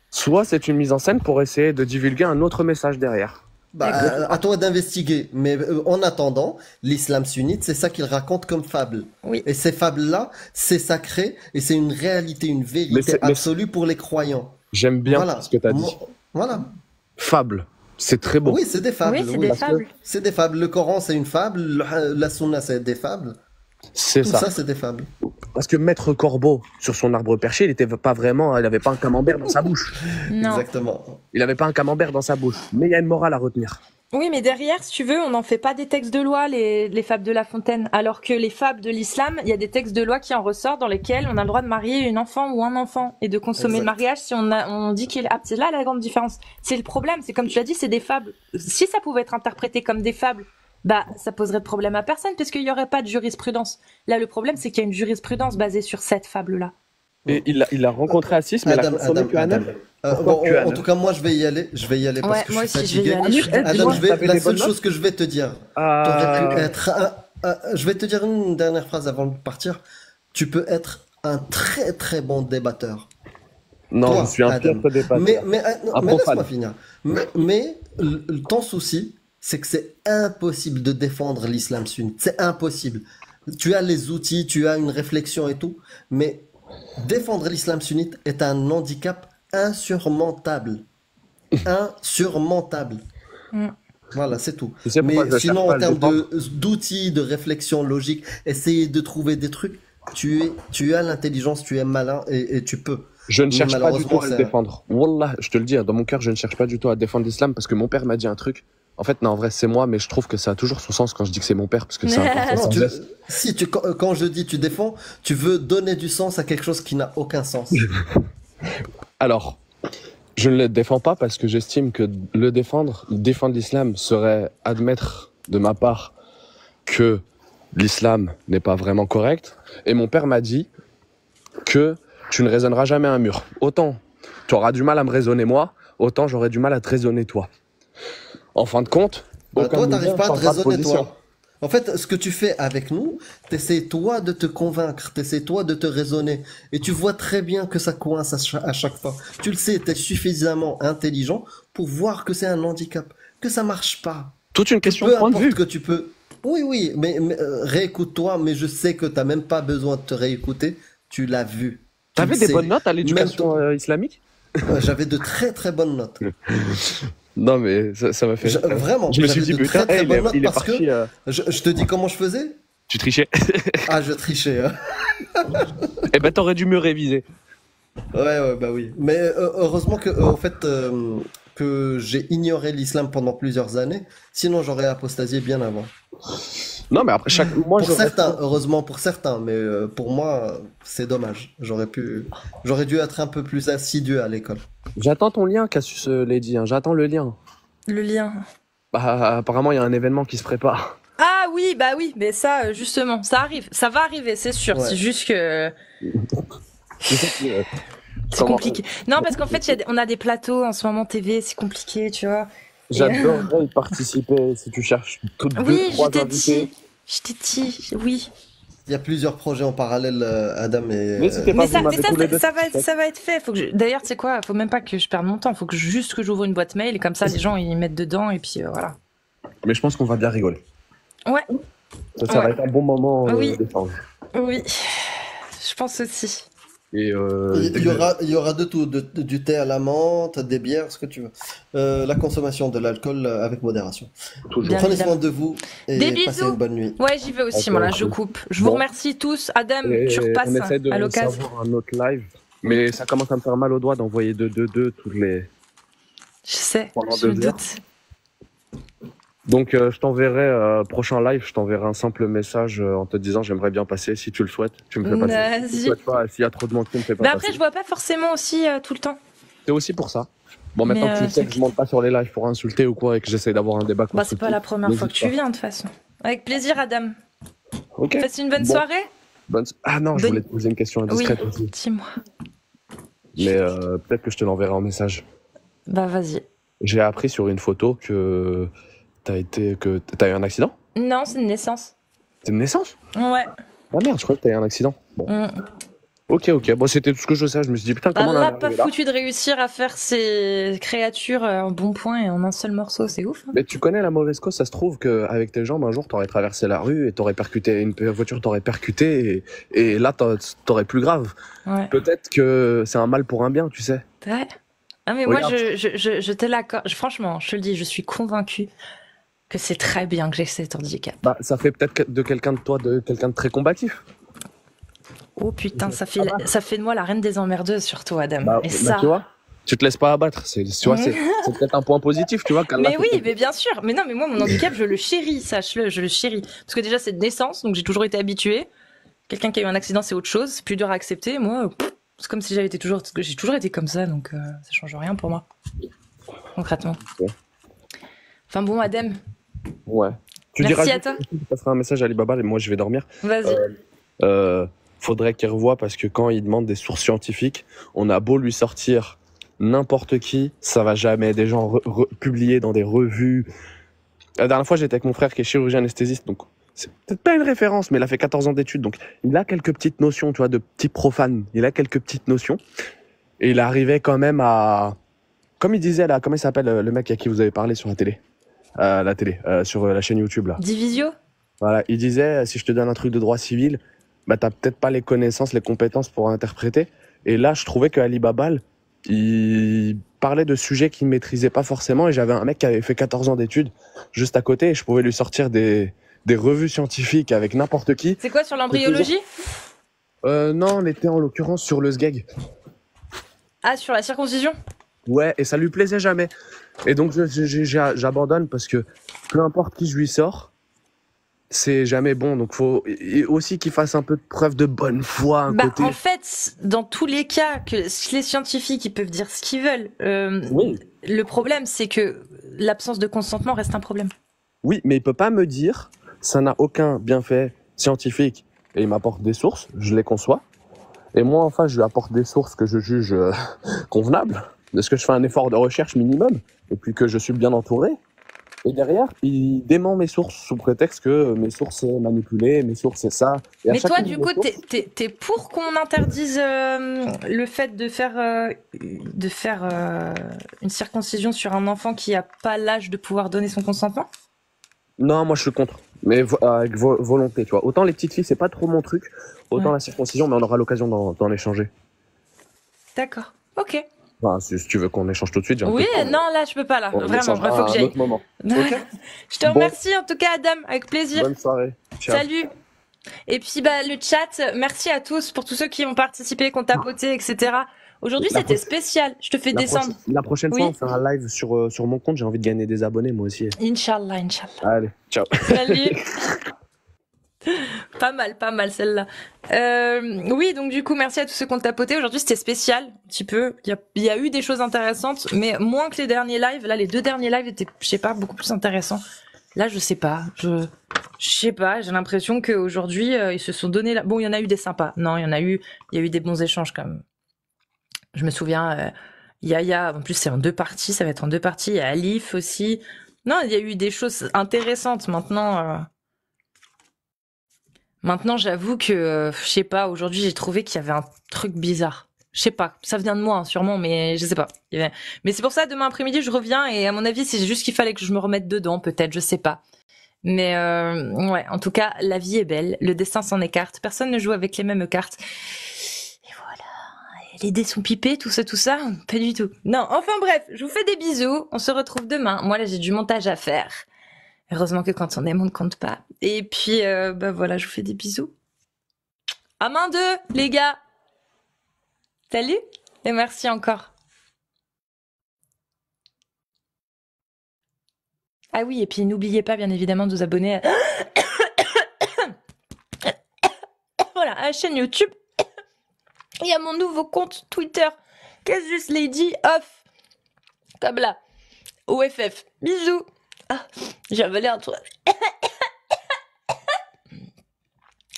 C: soit c'est une mise en scène pour essayer de divulguer un autre message derrière.
B: À toi d'investiguer. Mais en attendant, l'islam sunnite, c'est ça qu'il raconte comme fable.
A: Oui.
B: Et ces fables-là, c'est sacré et c'est une réalité, une vérité absolue pour les croyants.
C: J'aime bien ce que tu as dit.
B: Voilà.
C: Fable. C'est très beau.
B: Oui, c'est des fables.
A: Oui, c'est des fables.
B: C'est des fables. Le Coran, c'est une fable. La Sunna, c'est des fables.
C: C'est
B: Tout ça, c'est des fables.
C: Parce que Maître Corbeau, sur son arbre perché, il n'avait pas un camembert dans sa bouche.
A: Non.
B: Exactement.
C: Il n'avait pas un camembert dans sa bouche. Mais il y a une morale à retenir.
A: Oui, mais derrière, si tu veux, on n'en fait pas des textes de loi, les fables de La Fontaine. Alors que les fables de l'islam, il y a des textes de loi qui en ressortent dans lesquels on a le droit de marier une enfant ou un enfant et de consommer le mariage si on dit qu'il est apte. C'est là la grande différence. C'est le problème, c'est comme tu l'as dit, c'est des fables. Si ça pouvait être interprété comme des fables, ça poserait de problème à personne parce qu'il n'y aurait pas de jurisprudence. Là, le problème, c'est qu'il y a une jurisprudence basée sur cette fable-là.
C: Et il a rencontré Assis, mais il a consommé QAnon.
B: En tout cas, moi, je vais y aller parce que je suis fatigué. Adam, la seule chose que je vais te dire, je vais te dire une dernière phrase avant de partir. Tu peux être un très très bon débatteur.
C: Non, toi, je suis un piètre débatteur.
B: Mais laisse-moi finir. Mais ton souci, c'est que c'est impossible de défendre l'islam sunnite. C'est impossible. Tu as les outils, tu as une réflexion et tout, mais défendre l'islam sunnite est un handicap insurmontable. Insurmontable. Voilà, c'est tout. Mais sinon, en termes d'outils, de réflexion logique, essayer de trouver des trucs, tu as l'intelligence, tu es malin et tu peux.
C: Je ne cherche pas du tout à le défendre. Wallah, je te le dis, dans mon cœur, je ne cherche pas du tout à défendre l'islam parce que mon père m'a dit un truc. En fait, non, en vrai, c'est moi, mais je trouve que ça a toujours son sens quand je dis que c'est mon père parce que c'est important.
B: Quand je dis tu défends, tu veux donner du sens à quelque chose qui n'a aucun sens.
C: Alors, je ne le défends pas parce que j'estime que défendre l'islam serait admettre de ma part que l'islam n'est pas vraiment correct. Et mon père m'a dit que tu ne raisonneras jamais un mur. Autant tu auras du mal à me raisonner moi, autant j'aurai du mal à te raisonner toi. En fin de compte,
B: Toi, t'arrives pas à te raisonner, toi. En fait, ce que tu fais avec nous, t'essaies toi de te convaincre, t'essaies toi de te raisonner. Et tu vois très bien que ça coince à chaque fois. Tu le sais, t'es suffisamment intelligent pour voir que c'est un handicap, que ça marche pas.
C: Toute une question de point de vue.
B: Que tu peux... Oui, mais réécoute-toi, mais je sais que t'as même pas besoin de te réécouter, tu l'as vu.
C: T'avais des bonnes notes à l'éducation islamique?
B: J'avais de très très bonnes notes.
C: Non, mais ça m'a fait.
B: Vraiment,
C: je me suis dit, putain, il est parti.
B: Je te dis comment je faisais?
C: Tu trichais?
B: Ah, je trichais. Hein.
C: Eh ben, t'aurais dû mieux réviser.
B: Ouais, bah oui. Mais heureusement que, en fait, que j'ai ignoré l'islam pendant plusieurs années. Sinon, j'aurais apostasié bien avant.
C: Non, mais après,
B: pour certains, heureusement pour certains, mais pour moi, c'est dommage. J'aurais dû être un peu plus assidu à l'école.
C: J'attends ton lien, Cassius Lady. Hein. J'attends le lien.
A: Le lien.
C: Bah, apparemment, il y a un événement qui se prépare.
A: Ah oui, bah oui, mais ça, justement, ça arrive. Ça va arriver, c'est sûr. Ouais. C'est juste que... c'est compliqué. Non, parce qu'en fait, on a des plateaux en ce moment TV, c'est compliqué, tu vois.
C: J'adorerais y participer si tu cherches toutes
A: oui, je t'ai dit, oui.
B: Il y a plusieurs projets en parallèle, Adam et.
A: Mais ça va être fait. D'ailleurs, tu sais quoi, faut même pas que je perde mon temps. Faut que j'ouvre une boîte mail et comme ça, les gens ils mettent dedans et puis voilà.
C: Mais je pense qu'on va bien rigoler.
A: Ouais.
C: Ça va être un bon moment d'échange.
A: Oui, je pense aussi.
B: Et il y aura de tout, du thé à la menthe, des bières, ce que tu veux. La consommation de l'alcool avec modération.
C: Toujours.
B: Prenez soin de vous et passez une bonne nuit.
A: Ouais, j'y vais aussi, moi là, je coupe. Je vous remercie tous. Adam, tu repasses à l'occasion.
C: On essaie de un autre live, mais ça commence à me faire mal aux doigts d'envoyer 2 toutes les...
A: Je sais, je me doute.
C: Donc je t'enverrai, prochain live, je t'enverrai un simple message en te disant j'aimerais bien passer, si tu le souhaites, tu me fais passer. Si tu souhaites pas, s'il y a trop de monde, tu me fais pas
A: passer.
C: Mais
A: après, je vois pas forcément aussi tout le temps.
C: C'est aussi pour ça. Bon, maintenant que tu sais que je monte pas sur les lives pour insulter ou quoi et que j'essaie d'avoir un débat constructif.
A: Bah, c'est pas la première fois que tu viens, de toute façon. Avec plaisir, Adam.
C: Ok.
A: Passe une bonne soirée.
C: Ah non, je voulais te poser une question indiscrète aussi.
A: Oui, dis-moi.
C: Mais peut-être que je te l'enverrai en message.
A: Bah, vas-y.
C: J'ai appris sur une photo que t'as eu un accident?
A: Non, c'est une naissance.
C: C'est une naissance?
A: Ouais.
C: Ah merde, je crois que t'as eu un accident. Bon. Ok. Bon, c'était tout ce que je sais. Je me suis dit, putain, comment on a
A: pas foutu de réussir à faire ces créatures en bon point et en un seul morceau, c'est ouf. Hein.
C: Mais tu connais la mauvaise cause, ça se trouve qu'avec tes jambes, un jour, t'aurais traversé la rue et t'aurais percuté, une voiture t'aurait percuté et là, t'aurais plus grave.
A: Ouais.
C: Peut-être que c'est un mal pour un bien, tu sais.
A: Ouais. Ah, mais regarde. Moi, je te l'accorde. Franchement, je te le dis, je suis convaincue que c'est très bien que j'ai cet handicap.
C: Bah, ça fait peut-être de quelqu'un de toi, de quelqu'un de très combatif.
A: Oh putain, ça fait de moi la reine des emmerdeuses, surtout, Adam. Et ça...
C: tu vois, tu te laisses pas abattre. C'est peut-être un point positif, tu vois.
A: Mais oui, mais bien sûr. Mais non, mais moi, mon handicap, je le chéris, sache-le, je le chéris. Parce que déjà, c'est de naissance, donc j'ai toujours été habituée. Quelqu'un qui a eu un accident, c'est autre chose, c'est plus dur à accepter. Moi, c'est comme si j'ai toujours été comme ça, donc ça change rien pour moi. Concrètement. Okay. Enfin bon, Adam.
C: Ouais.
A: Merci à toi.
C: Tu passeras un message à Alibaba et moi je vais dormir.
A: Vas-y.
C: Faudrait qu'il revoie parce que quand il demande des sources scientifiques, on a beau lui sortir n'importe qui, ça va jamais. Des gens publiés dans des revues. La dernière fois, j'étais avec mon frère qui est chirurgien anesthésiste, donc c'est peut-être pas une référence, mais il a fait 14 ans d'études, donc il a quelques petites notions, tu vois, de petit profane. Il a quelques petites notions. Et il arrivait quand même à... Comme il disait là, comment il s'appelle le mec à qui vous avez parlé sur la télé? Sur la chaîne YouTube là.
A: Divisio.
C: Voilà, il disait si je te donne un truc de droit civil, bah t'as peut-être pas les connaissances, les compétences pour interpréter. Et là, je trouvais que Ali Babal, il parlait de sujets qu'il maîtrisait pas forcément. Et j'avais un mec qui avait fait 14 ans d'études juste à côté, et je pouvais lui sortir des revues scientifiques avec n'importe qui.
A: C'est quoi sur l'embryologie?
C: Non, on était en l'occurrence sur le SGEG.
A: Ah, sur la circoncision?
C: Ouais, et ça lui plaisait jamais. Et donc j'abandonne parce que peu importe qui je lui sors, c'est jamais bon. Donc faut aussi qu'il fasse un peu de preuve de bonne foi. Côté.
A: En fait, dans tous les cas, que les scientifiques ils peuvent dire ce qu'ils veulent.
C: Oui.
A: Le problème, c'est que l'absence de consentement reste un problème.
C: Oui, mais il peut pas me dire ça n'a aucun bienfait scientifique et il m'apporte des sources, je les conçois. Et moi, enfin, je lui apporte des sources que je juge convenables. Est-ce que je fais un effort de recherche minimum et puis que je suis bien entouré? Et derrière, il dément mes sources sous prétexte que mes sources c'est manipulé, mes sources c'est ça. Et
A: Mais toi, du coup, t'es pour qu'on interdise le fait de faire une circoncision sur un enfant qui a pas l'âge de pouvoir donner son consentement?
C: Non, moi je suis contre, mais avec volonté, tu vois. Autant les petites filles, c'est pas trop mon truc, autant la circoncision, mais on aura l'occasion d'en échanger.
A: D'accord, ok.
C: Enfin, si tu veux qu'on échange tout de suite,
A: oui, non, là je peux pas, là. Vraiment, il faut que j'aille.
C: Okay.
A: Je te remercie en tout cas, Adam, avec plaisir.
C: Bonne soirée. Ciao.
A: Salut. Et puis le chat, merci à tous pour tous ceux qui ont participé, qui ont tapoté, etc. Aujourd'hui, c'était spécial. Je te fais descendre.
C: La prochaine fois, on fait un live sur mon compte. J'ai envie de gagner des abonnés, moi aussi.
A: Inch'Allah, Inch'Allah.
C: Allez, ciao.
A: Salut. Pas mal celle-là. Oui, donc du coup, merci à tous ceux qui ont tapoté. Aujourd'hui, c'était spécial, un petit peu. Il y a eu des choses intéressantes, mais moins que les derniers lives. Là, les 2 derniers lives étaient, je sais pas, beaucoup plus intéressants. Là, je sais pas. Je sais pas. J'ai l'impression qu'aujourd'hui, ils se sont donné. Bon, il y en a eu des sympas. Non, il y a eu des bons échanges quand même. Je me souviens, Yaya, en plus c'est en 2 parties, ça va être en 2 parties. Il y a Alif aussi. Non, il y a eu des choses intéressantes. Maintenant, j'avoue que, je sais pas, aujourd'hui j'ai trouvé qu'il y avait un truc bizarre. Je sais pas, ça vient de moi, hein, sûrement, mais je sais pas. Mais c'est pour ça, demain après-midi, je reviens et à mon avis, c'est juste qu'il fallait que je me remette dedans, peut-être, je sais pas. Mais ouais, en tout cas, la vie est belle, le destin s'en écarte, personne ne joue avec les mêmes cartes. Les dés sont pipés, tout ça, pas du tout. Non, enfin bref, je vous fais des bisous, on se retrouve demain. Moi là j'ai du montage à faire. Heureusement que quand on aime on ne compte pas. Et puis voilà, je vous fais des bisous. À main 2, les gars. Salut et merci encore. Ah oui, et puis n'oubliez pas bien évidemment de vous abonner à... voilà, à la chaîne YouTube. Il y a mon nouveau compte Twitter, Casus Lady Off. Comme là. OFF. Bisous. Ah, j'ai avalé un truc.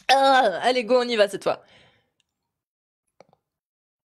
A: Allez, go, on y va cette fois.